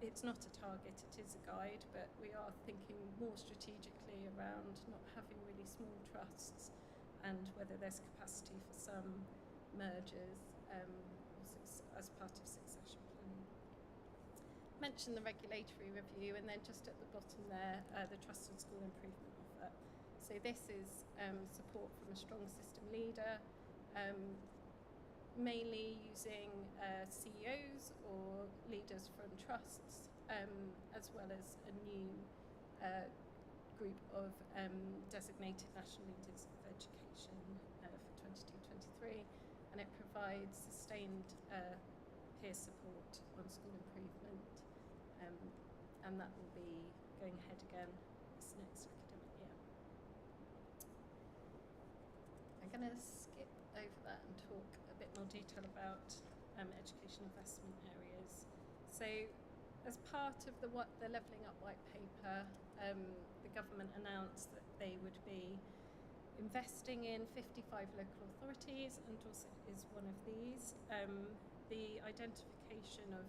It's not a target, it is a guide, but we are thinking more strategically around not having really small trusts, and whether there's capacity for some mergers as part of succession planning. Mention the regulatory review, and then just at the bottom there, the Trusted School Improvement Offer. So this is support from a strong system leader, mainly using CEOs or leaders from trusts, as well as a new group of designated national leaders of education for 22-23, and it provides sustained peer support on school improvement, and that will be going ahead again this next academic year. I'm going to skip over that and talk a bit more detail about education investment areas. So as part of the Levelling Up white paper, the government announced that they would be investing in 55 local authorities, and Dorset is one of these. The identification of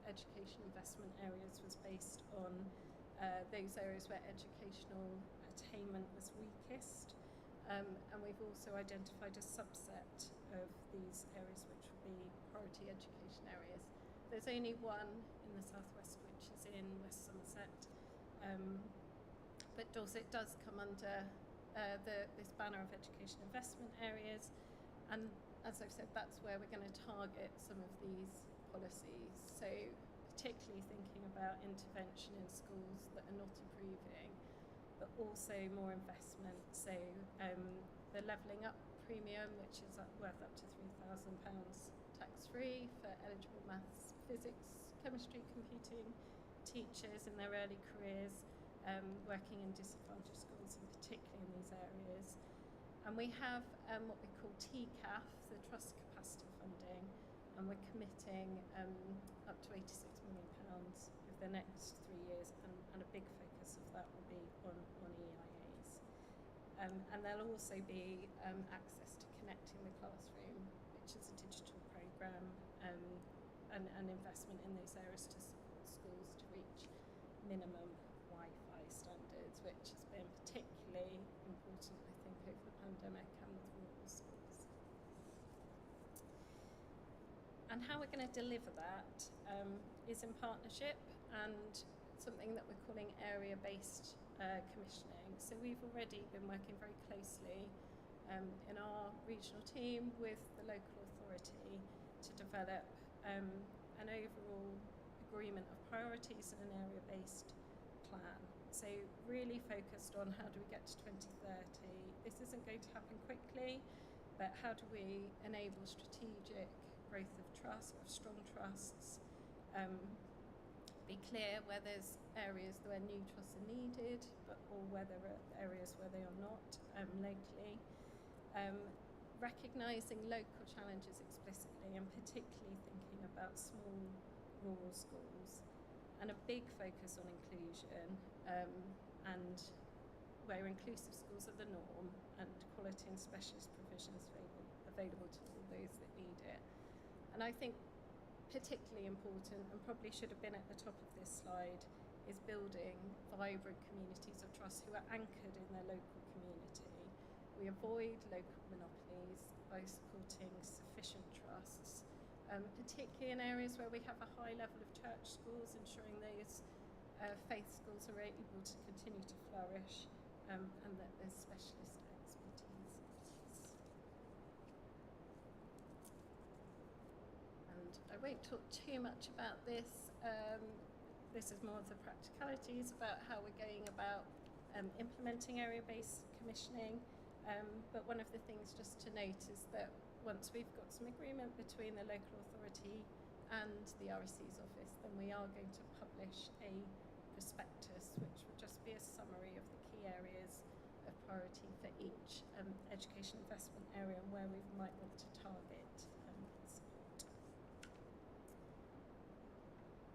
education investment areas was based on those areas where educational attainment was weakest, and we've also identified a subset of these areas which will be priority education areas. There's only one in the southwest, which is in West Somerset, but Dorset does come under this banner of education investment areas, and as I've said, that's where we're going to target some of these policies. So particularly thinking about intervention in schools that are not improving, but also more investment. So the Levelling Up premium, which is worth up to £3,000 tax-free for eligible maths, physics, chemistry, computing teachers in their early careers, working in disadvantaged schools, and particularly in these areas. And we have what we call TCAF, the Trust Capacity Funding, and we're committing up to £86 million over the next 3 years, and a big focus of that will be on EIAs. And there'll also be access to Connecting the Classroom, which is a digital programme, and investment in those areas to support schools to reach minimum Wi-Fi standards, which has been particularly important, I think, over the pandemic and with rural schools. And how we're going to deliver that is in partnership and something that we're calling area-based commissioning. So we've already been working very closely in our regional team with the local authority to develop an overall agreement of priorities and an area-based plan. So really focused on how do we get to 2030. This isn't going to happen quickly, but how do we enable strategic growth of trust, of strong trusts, be clear where there's areas where new trusts are needed, or where there are areas where they are not locally. Recognising local challenges explicitly, and particularly thinking about small rural schools, and a big focus on inclusion, and where inclusive schools are the norm, and quality and specialist provisions available to all those that need it. And I think particularly important, and probably should have been at the top of this slide, is building vibrant communities of trust who are anchored in their local community. We avoid local monopolies by supporting sufficient trusts, particularly in areas where we have a high level of church schools, ensuring those faith schools are able to continue to flourish, and that there's specialist expertise. And I won't talk too much about this. This is more of the practicalities about how we're going about implementing area-based commissioning. But one of the things just to note is that once we've got some agreement between the local authority and the RSC's office, then we are going to publish a prospectus, which will just be a summary of the key areas of priority for each education investment area and where we might want to target support.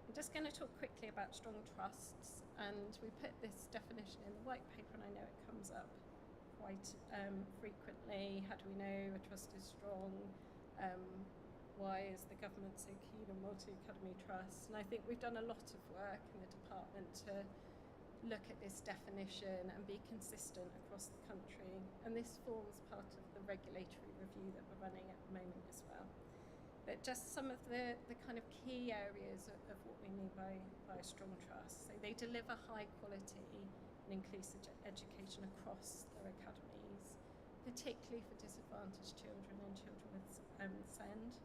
I'm just going to talk quickly about strong trusts, and we put this definition in the white paper, and I know it comes up quite frequently. How do we know a trust is strong? Why is the government so keen on multi-academy trusts? And I think we've done a lot of work in the department to look at this definition and be consistent across the country. And this forms part of the regulatory review that we're running at the moment as well. But just some of the kind of key areas of what we mean by a strong trust. So they deliver high quality and inclusive education across their academies, particularly for disadvantaged children and children with SEND.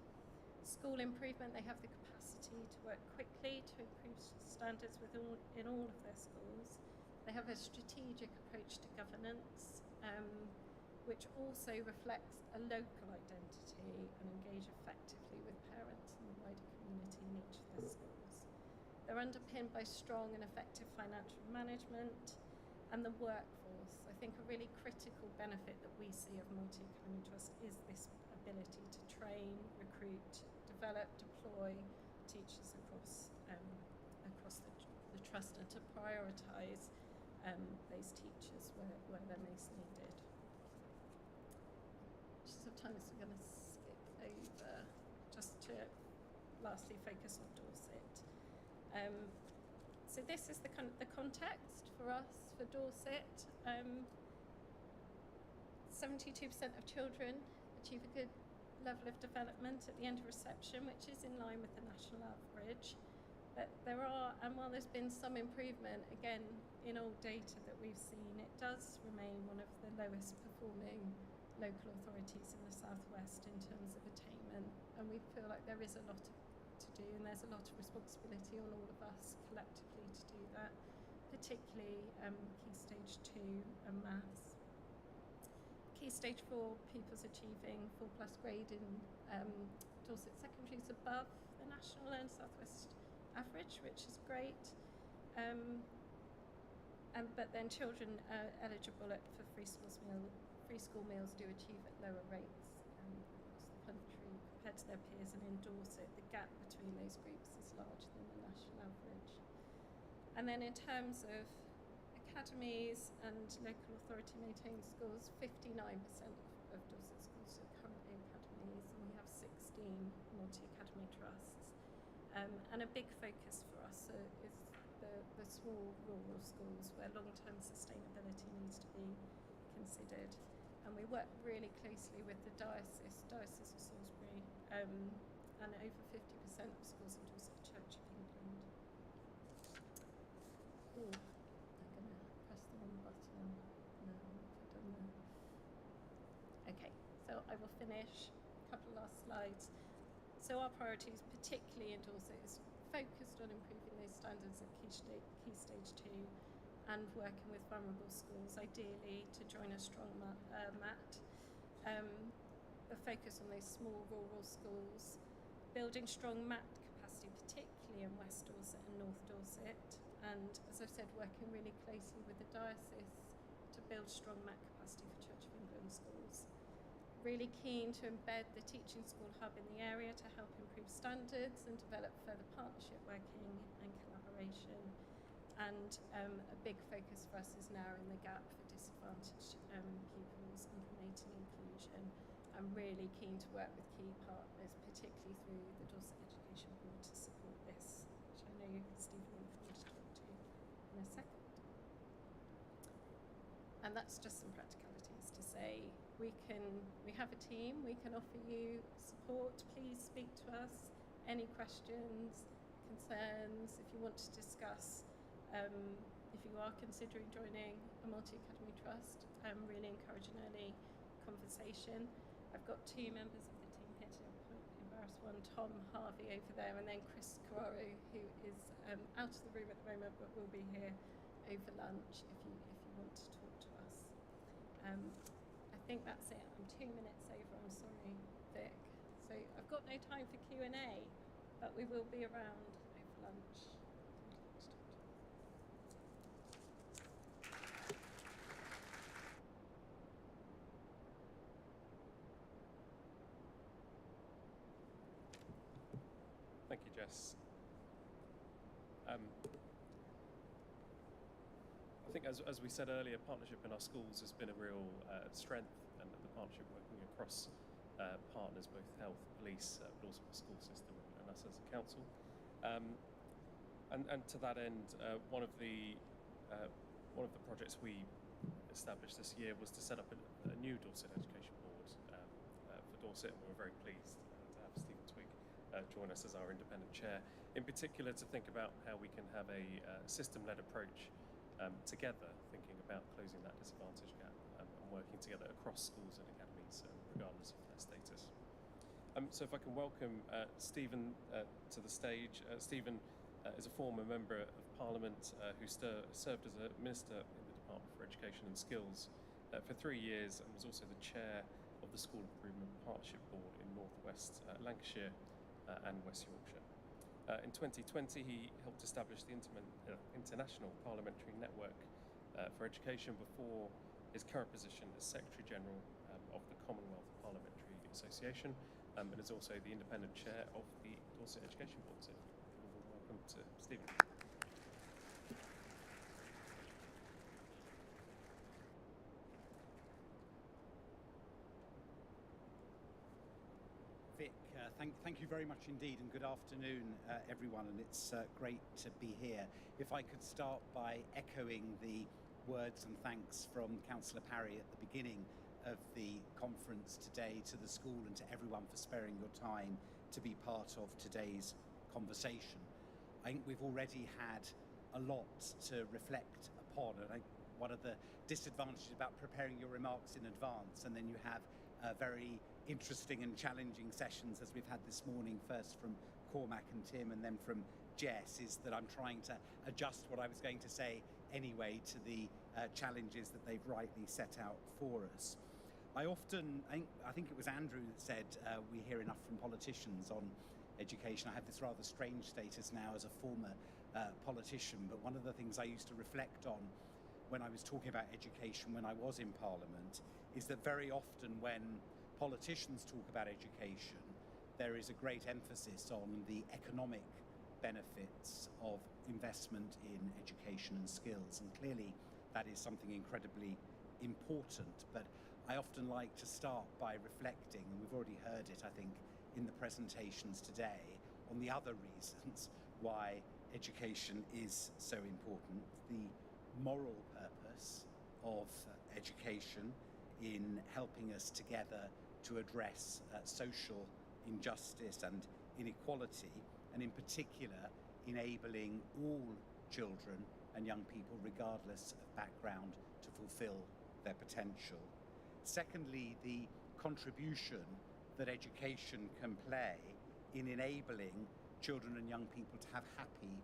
School improvement, they have the capacity to work quickly to improve standards in all of their schools. They have a strategic approach to governance, which also reflects a local identity and engage effectively with parents and the wider community in each of their schools. They're underpinned by strong and effective financial management, and the workforce. I think a really critical benefit that we see of multi-academy trust is this ability to train, recruit, develop, deploy teachers across the trust, and to prioritise those teachers where they're most needed. Just of time, so I'm going to skip over just to lastly focus on Dorset. So this is the context for us for Dorset. 72% of children achieve a good level of development at the end of reception, which is in line with the national average. But while there's been some improvement, again, in all data that we've seen, it does remain one of the lowest performing local authorities in the southwest in terms of attainment, and we feel like there is a lot of to do, and there's a lot of responsibility on all of us collectively to do that, particularly Key Stage 2 and maths. Key Stage 4 pupils achieving 4+ grade in Dorset secondaries above the national and South West average, which is great. But then children eligible for free school meals do achieve at lower rates across the country compared to their peers, and in Dorset the gap between those groups is larger than the national average. And then in terms of academies and local authority maintained schools, 59% of Dorset schools are currently academies, and we have 16 multi-academy trusts. And a big focus for us is the small rural schools where long-term sustainability needs to be considered. And we work really closely with the Diocese of Salisbury, and over 50% of schools in Dorset Church of England. Ooh, I'm going to press the wrong button. No, what have I done there? Okay, so I will finish. A couple of last slides. So our priorities, particularly in Dorset, is focused on improving those standards at Key Stage 2 and working with vulnerable schools, ideally to join a strong MAT. A focus on those small rural schools, building strong MAT capacity, particularly in West Dorset and North Dorset, and as I've said, working really closely with the Diocese to build strong MAT capacity for Church of England schools. Really keen to embed the teaching school hub in the area to help improve standards and develop further partnership working and collaboration. And a big focus for us is narrowing the gap for disadvantaged pupils and promoting inclusion. I'm really keen to work with key partners, particularly through the Dorset Education Board, to support this, which I know Stephen will come to talk to in a second. And that's just some practicalities to say we have a team, we can offer you support. Please speak to us. Any questions, concerns, if you want to discuss, if you are considering joining a multi-academy trust, really encourage an early conversation. I've got two members of the team here today. I'm quite embarrassed one, Tom Harvey over there, and then Chris Carraro, who is out of the room at the moment but will be here over lunch if you want to talk to us. I think that's it. I'm 2 minutes over, I'm sorry, Vic. So I've got no time for Q&A, but we will be around over lunch. Thank you, Jess. I think as we said earlier, partnership in our schools has been a real strength, and the partnership working across partners, both health, police, but also the school system and us as a council. And to that end, one of the projects we established this year was to set up a new Dorset Education Board for Dorset, and we were very pleased to have Stephen Twigg join us as our independent chair, in particular to think about how we can have a system-led approach together, thinking about closing that disadvantage gap and working together across schools and academies, regardless of their status. So if I can welcome Stephen to the stage. Stephen is a former Member of Parliament who served as a Minister in the Department for Education and Skills for 3 years, and was also the chair of the School Improvement Partnership Board in North West Lancashire and West Yorkshire. In 2020, he helped establish the International Parliamentary Network for Education before his current position as Secretary-General of the Commonwealth Parliamentary Association, and is also the independent chair of the Dorset Education Board. So, welcome to Stephen. Vic, thank you very much indeed, and good afternoon, everyone, and it's great to be here. If I could start by echoing the words and thanks from Councillor Parry at the beginning of the conference today to the school and to everyone for sparing your time to be part of today's conversation. I think we've already had a lot to reflect upon, and one of the disadvantages about preparing your remarks in advance, and then you have very interesting and challenging sessions as we've had this morning, first from Cormac and Tim and then from Jess is that I'm trying to adjust what I was going to say anyway to the challenges that they've rightly set out for us. I think it was Andrew that said we hear enough from politicians on education. I have this rather strange status now as a former politician, but one of the things I used to reflect on when I was talking about education when I was in Parliament is that very often when politicians talk about education, there is a great emphasis on the economic benefits of investment in education and skills, and clearly that is something incredibly important. But I often like to start by reflecting, and we've already heard it, I think, in the presentations today, on the other reasons why education is so important. The moral purpose of education in helping us together to address social injustice and inequality, and in particular enabling all children and young people, regardless of background, to fulfill their potential. Secondly, the contribution that education can play in enabling children and young people to have happy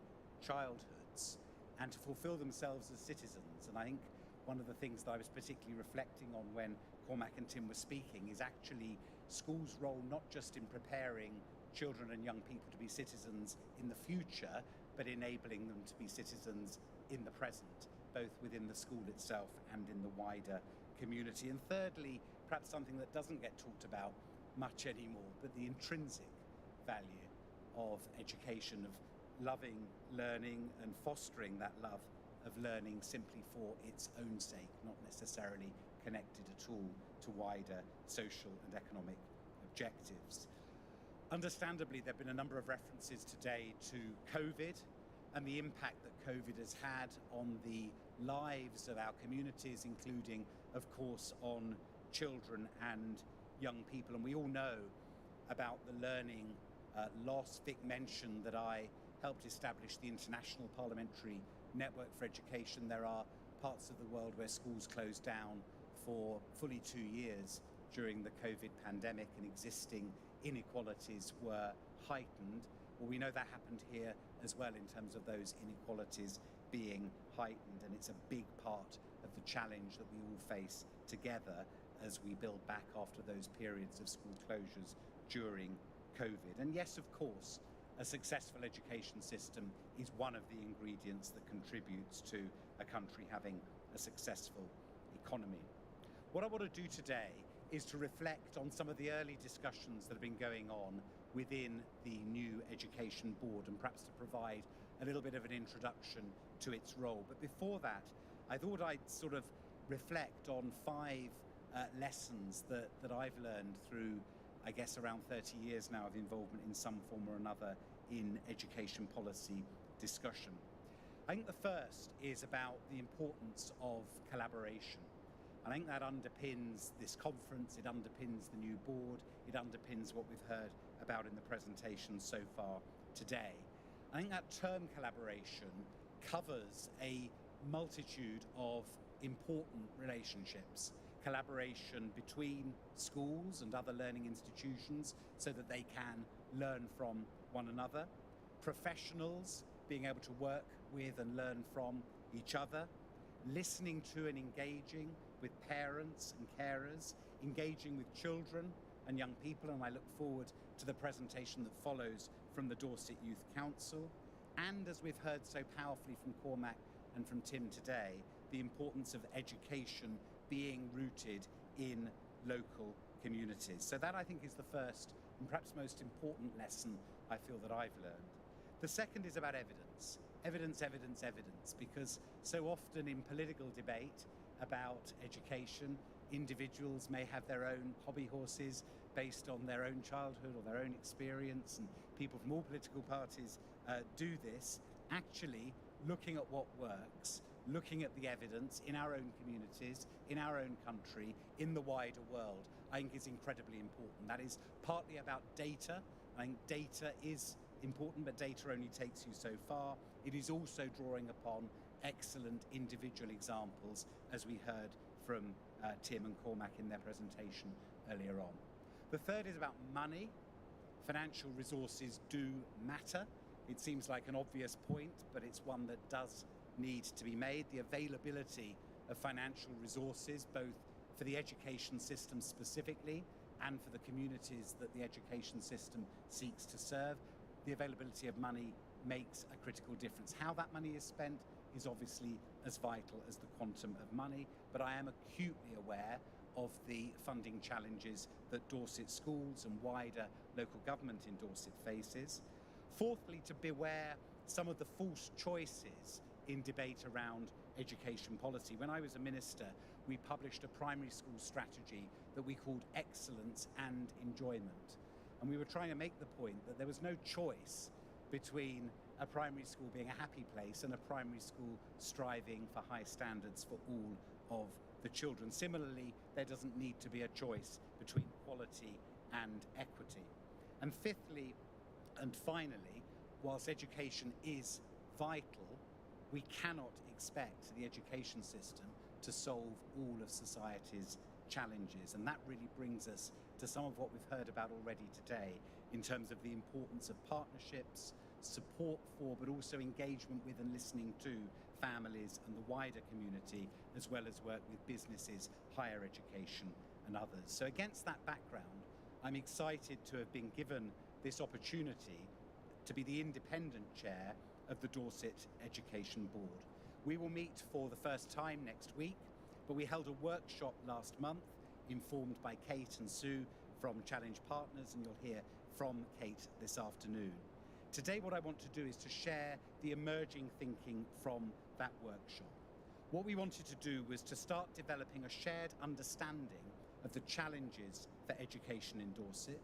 childhoods and to fulfill themselves as citizens. And I think one of the things that I was particularly reflecting on when Cormac and Tim were speaking is actually schools' role not just in preparing children and young people to be citizens in the future, but enabling them to be citizens in the present, both within the school itself and in the wider community. And thirdly, perhaps something that doesn't get talked about much anymore, but the intrinsic value of education, of loving learning and fostering that love of learning simply for its own sake, not necessarily connected at all to wider social and economic objectives. Understandably, there have been a number of references today to COVID and the impact that COVID has had on the lives of our communities, including, of course, on children and young people. And we all know about the learning loss. Vic mentioned that I helped establish the International Parliamentary Network for Education. There are parts of the world where schools closed down for fully 2 years during the COVID pandemic, and existing inequalities were heightened. Well, we know that happened here as well in terms of those inequalities being heightened, and it's a big part of the challenge that we all face together as we build back after those periods of school closures during COVID. And yes, of course, a successful education system is one of the ingredients that contributes to a country having a successful economy. What I want to do today is to reflect on some of the early discussions that have been going on within the new Education Board, and perhaps to provide a little bit of an introduction to its role. But before that, I thought I'd sort of reflect on 5 lessons that I've learned through, I guess, around 30 years now of involvement in some form or another in education policy discussion. I think the first is about the importance of collaboration. I think that underpins this conference, it underpins the new board, it underpins what we've heard about in the presentation so far today. I think that term collaboration covers a multitude of important relationships. Collaboration between schools and other learning institutions so that they can learn from one another. Professionals being able to work with and learn from each other. Listening to and engaging with parents and carers, engaging with children and young people, and I look forward to the presentation that follows from the Dorset Youth Council. And as we've heard so powerfully from Cormac and from Tim today, the importance of education being rooted in local communities. So that, I think, is the first and perhaps most important lesson I feel that I've learned. The second is about evidence. Evidence, evidence, evidence, because so often in political debate about education, individuals may have their own hobby horses based on their own childhood or their own experience, and people from all political parties do this. Actually, looking at what works, looking at the evidence in our own communities, in our own country, in the wider world, I think is incredibly important. That is partly about data. I think data is important, but data only takes you so far. It is also drawing upon excellent individual examples, as we heard from Tim and Cormac in their presentation earlier on. The third is about money. financial resources do matter. It seems like an obvious point, but it's one that does need to be made. The availability of financial resources, both for the education system specifically and for the communities that the education system seeks to serve, the availability of money makes a critical difference. How that money is spent is obviously as vital as the quantum of money, but I am acutely aware of the funding challenges that Dorset schools and wider local government in Dorset faces. Fourthly, to beware some of the false choices in debate around education policy. When I was a minister, we published a primary school strategy that we called Excellence and Enjoyment. And we were trying to make the point that there was no choice between a primary school being a happy place and a primary school striving for high standards for all of the children. Similarly, there doesn't need to be a choice between quality and equity. And fifthly and finally, whilst education is vital, we cannot expect the education system to solve all of society's challenges. And that really brings us to some of what we've heard about already today in terms of the importance of partnerships, support for, but also engagement with and listening to families and the wider community, as well as work with businesses, higher education and others. So against that background, I'm excited to have been given this opportunity to be the independent chair of the Dorset Education Board. We will meet for the first time next week, but we held a workshop last month informed by Kate and Sue from Challenge Partners, and you'll hear from Kate this afternoon. Today what I want to do is to share the emerging thinking from that workshop. What we wanted to do was to start developing a shared understanding of the challenges for education in Dorset,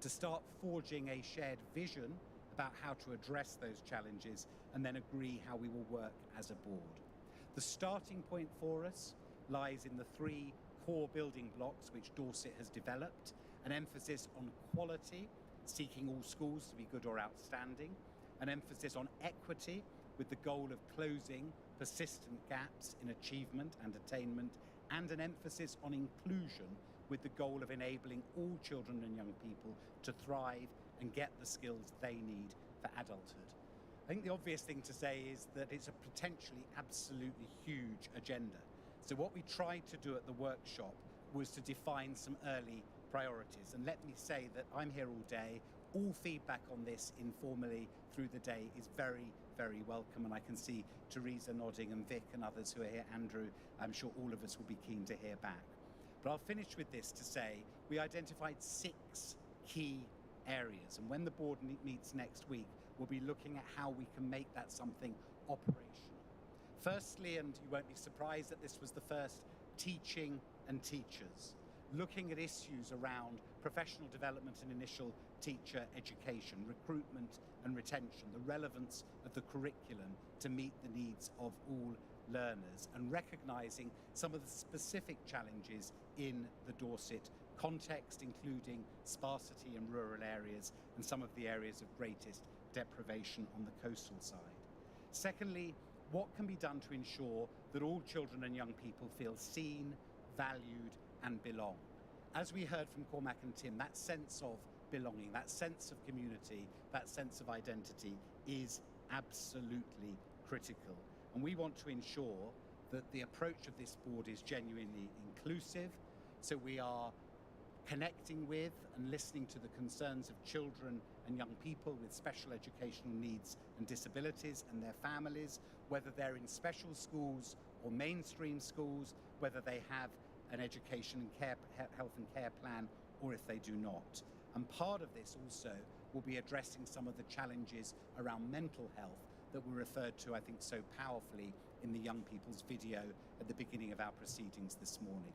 to start forging a shared vision about how to address those challenges, and then agree how we will work as a board. The starting point for us lies in the three core building blocks which Dorset has developed: an emphasis on quality, seeking all schools to be good or outstanding, an emphasis on equity with the goal of closing persistent gaps in achievement and attainment, and an emphasis on inclusion with the goal of enabling all children and young people to thrive and get the skills they need for adulthood. I think the obvious thing to say is that it's a potentially absolutely huge agenda. So what we tried to do at the workshop was to define some early priorities. And let me say that I'm here all day. All feedback on this informally through the day is very, very welcome. And I can see Teresa nodding and Vic and others who are here. Andrew, I'm sure all of us will be keen to hear back. But I'll finish with this to say we identified 6 key areas. And when the board meets next week, we'll be looking at how we can make that something operational. Firstly, and you won't be surprised that this was the first, teaching and teachers. Looking at issues around professional development and initial teacher education, recruitment and retention, the relevance of the curriculum to meet the needs of all learners, and recognising some of the specific challenges in the Dorset context, including sparsity in rural areas and some of the areas of greatest deprivation on the coastal side. Secondly, what can be done to ensure that all children and young people feel seen, valued and belong? As we heard from Cormac and Tim, that sense of belonging, that sense of community, that sense of identity is absolutely critical. And we want to ensure that the approach of this board is genuinely inclusive, so we are connecting with and listening to the concerns of children and young people with special educational needs and disabilities and their families, whether they're in special schools or mainstream schools, whether they have an education and care, health and care plan, or if they do not. And part of this also will be addressing some of the challenges around mental health that were referred to, I think, so powerfully in the young people's video at the beginning of our proceedings this morning.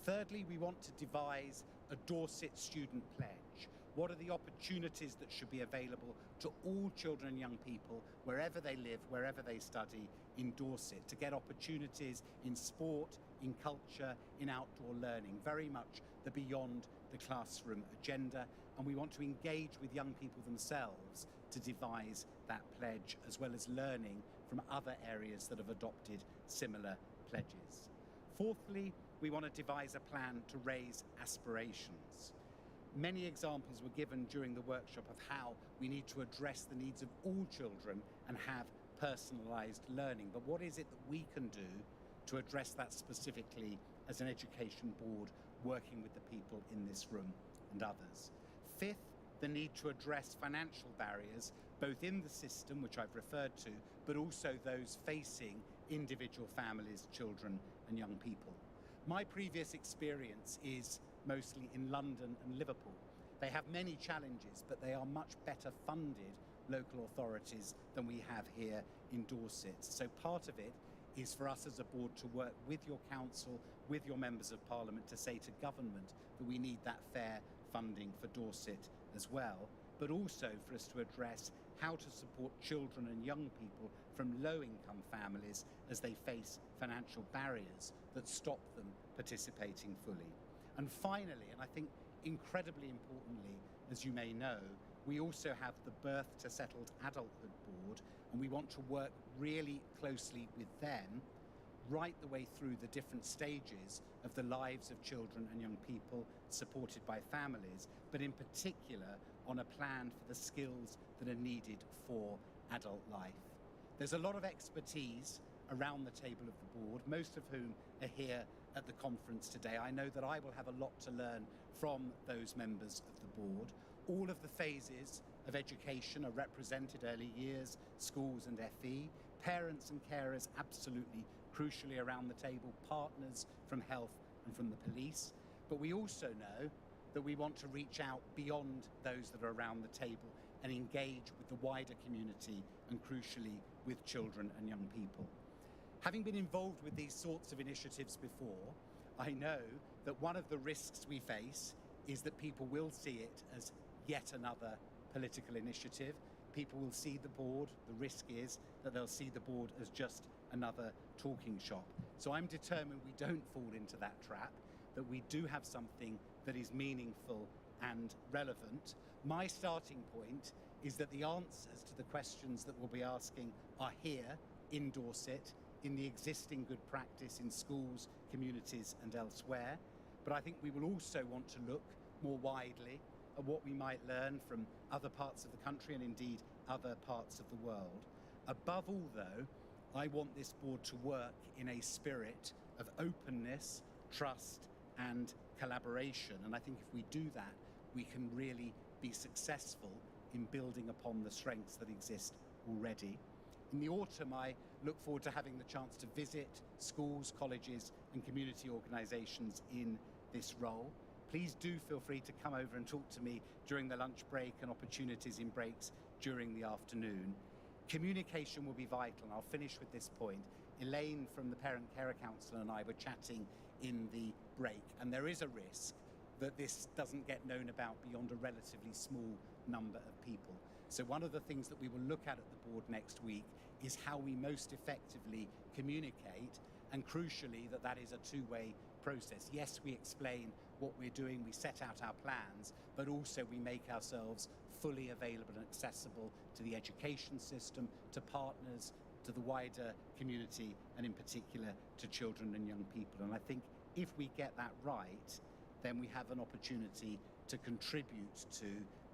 Thirdly, we want to devise a Dorset student pledge. What are the opportunities that should be available to all children and young people, wherever they live, wherever they study in Dorset, to get opportunities in sport, in culture, in outdoor learning, very much the beyond the classroom agenda. And we want to engage with young people themselves to devise that pledge, as well as learning from other areas that have adopted similar pledges. Fourthly, we want to devise a plan to raise aspirations. Many examples were given during the workshop of how we need to address the needs of all children and have personalised learning. But what is it that we can do to address that specifically as an education board working with the people in this room and others? Fifth, the need to address financial barriers, both in the system, which I've referred to, but also those facing individual families, children and young people. My previous experience is mostly in London and Liverpool. They have many challenges, but they are much better funded local authorities than we have here in Dorset. So part of it is for us as a board to work with your council, with your members of parliament, to say to government that we need that fair funding for Dorset as well, but also for us to address how to support children and young people from low-income families as they face financial barriers that stop them participating fully. And finally, and I think incredibly importantly, as you may know, we also have the Birth to Settled Adulthood Board, and we want to work really closely with them right the way through the different stages of the lives of children and young people supported by families, but in particular on a plan for the skills that are needed for adult life. There's a lot of expertise around the table of the board, most of whom are here at the conference today. I know that I will have a lot to learn from those members of the board. All of the phases of education are represented: early years, schools and FE, parents and carers absolutely crucially around the table, partners from health and from the police. But we also know that we want to reach out beyond those that are around the table and engage with the wider community and crucially with children and young people. Having been involved with these sorts of initiatives before, I know that one of the risks we face is that people will see it as yet another political initiative. People will see the board, the risk is that they'll see the board as just another talking shop. So I'm determined we don't fall into that trap, that we do have something that is meaningful and relevant. My starting point is that the answers to the questions that we'll be asking are here in Dorset, in the existing good practice in schools, communities and elsewhere. But I think we will also want to look more widely at what we might learn from other parts of the country and indeed other parts of the world. Above all though, I want this board to work in a spirit of openness, trust and collaboration. And I think if we do that, we can really be successful in building upon the strengths that exist already. In the autumn, I look forward to having the chance to visit schools, colleges and community organisations in this role. Please do feel free to come over and talk to me during the lunch break and opportunities in breaks during the afternoon. Communication will be vital, and I'll finish with this point. Elaine from the Parent Carer Council and I were chatting in the break, and there is a risk that this doesn't get known about beyond a relatively small number of people. So one of the things that we will look at the board next week is how we most effectively communicate, and crucially that is a two-way process. Yes, we explain what we're doing, we set out our plans, but also we make ourselves fully available and accessible to the education system, to partners, to the wider community, and in particular to children and young people. And I think if we get that right, then we have an opportunity to contribute to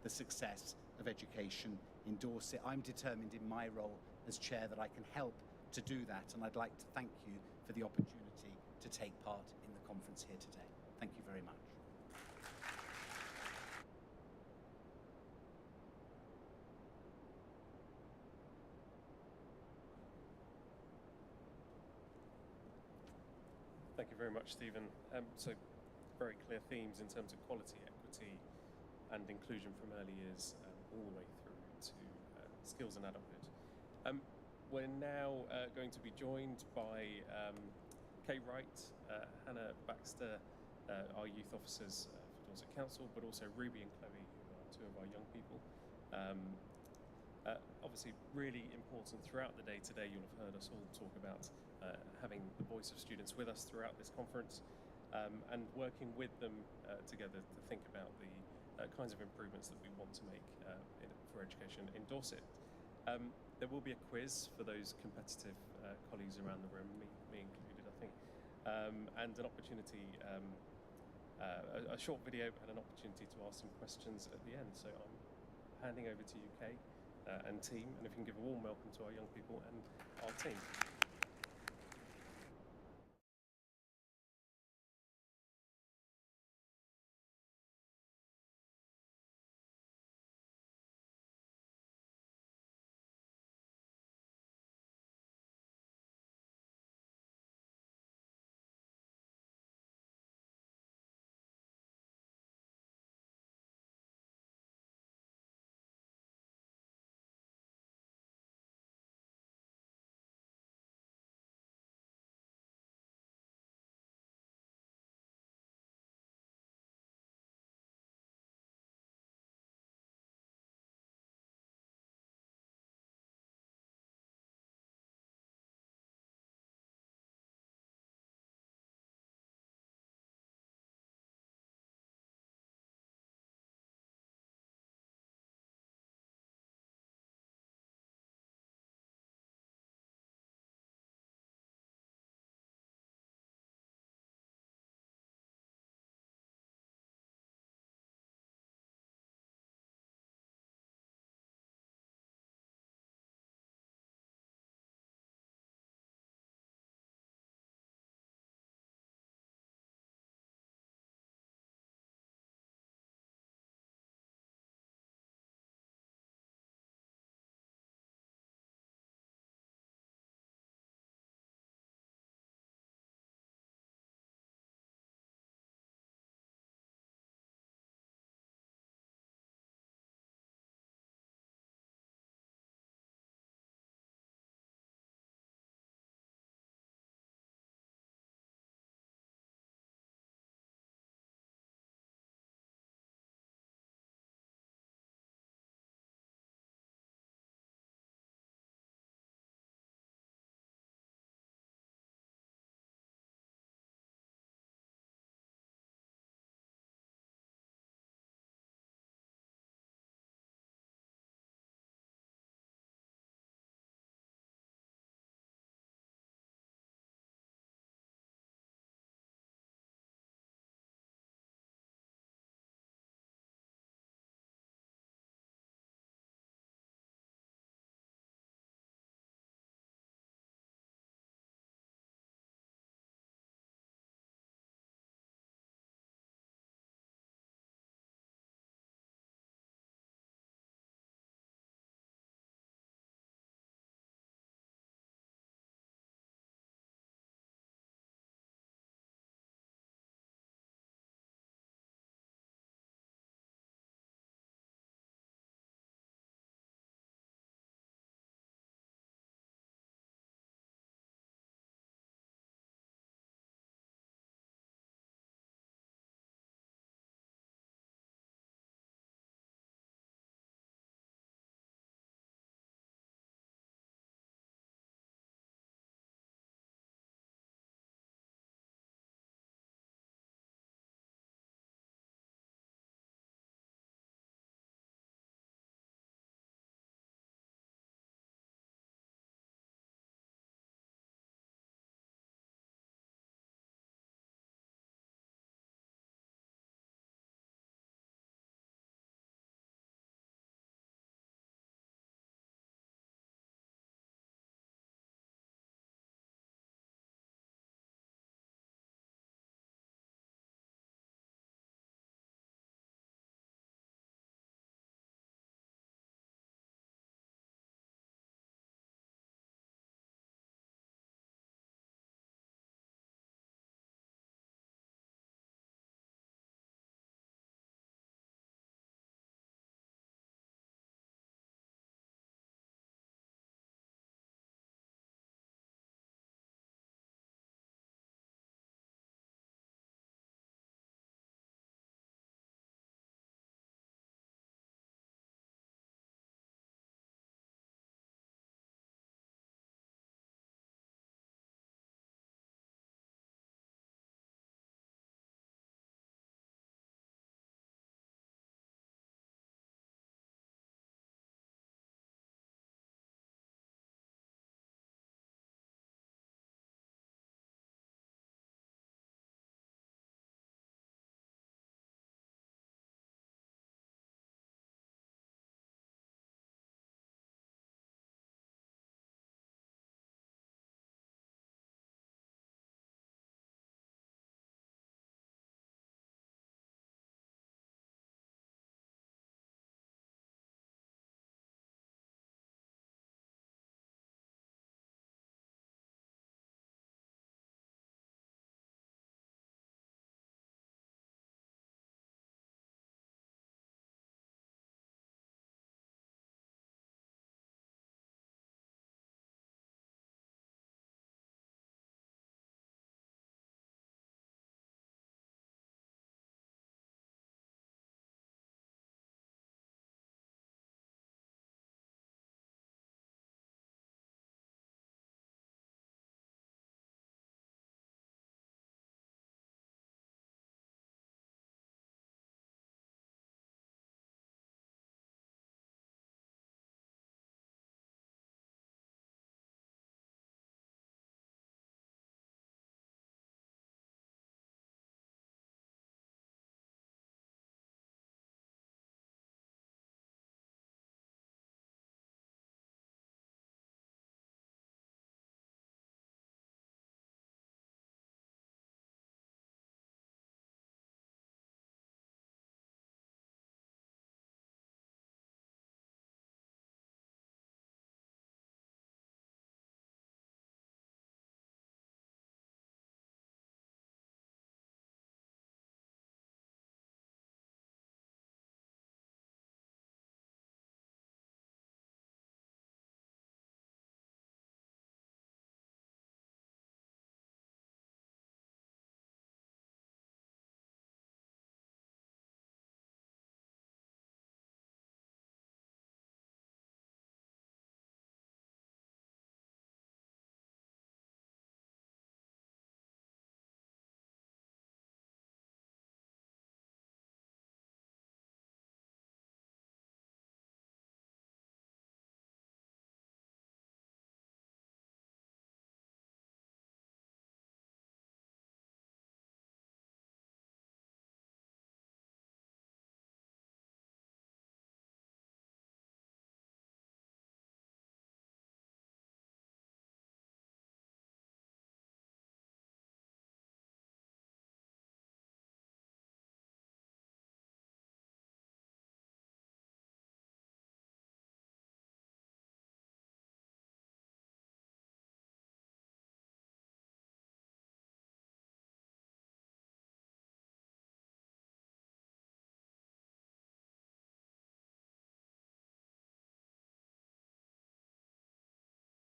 the success of education in Dorset. I'm determined in my role as chair that I can help to do that, and I'd like to thank you for the opportunity to take part in the conference here today. Thank you very much. Thank you very much, Stephen. So very clear themes in terms of quality, equity and inclusion from early years all the way through to skills and adulthood. We're now going to be joined by Kay Wright, Hannah Baxter, our youth officers for Dorset Council, but also Ruby and Chloe, who are two of our young people. Obviously really important throughout the day today. You'll have heard us all talk about having the voice of students with us throughout this conference and working with them together to think about the kinds of improvements that we want to make for education in Dorset. There will be a quiz for those competitive colleagues around the room, me included, I think, and an opportunity a short video and an opportunity to ask some questions at the end. So I'm handing over to you, Kay, and team, and if you can give a warm welcome to our young people and our team.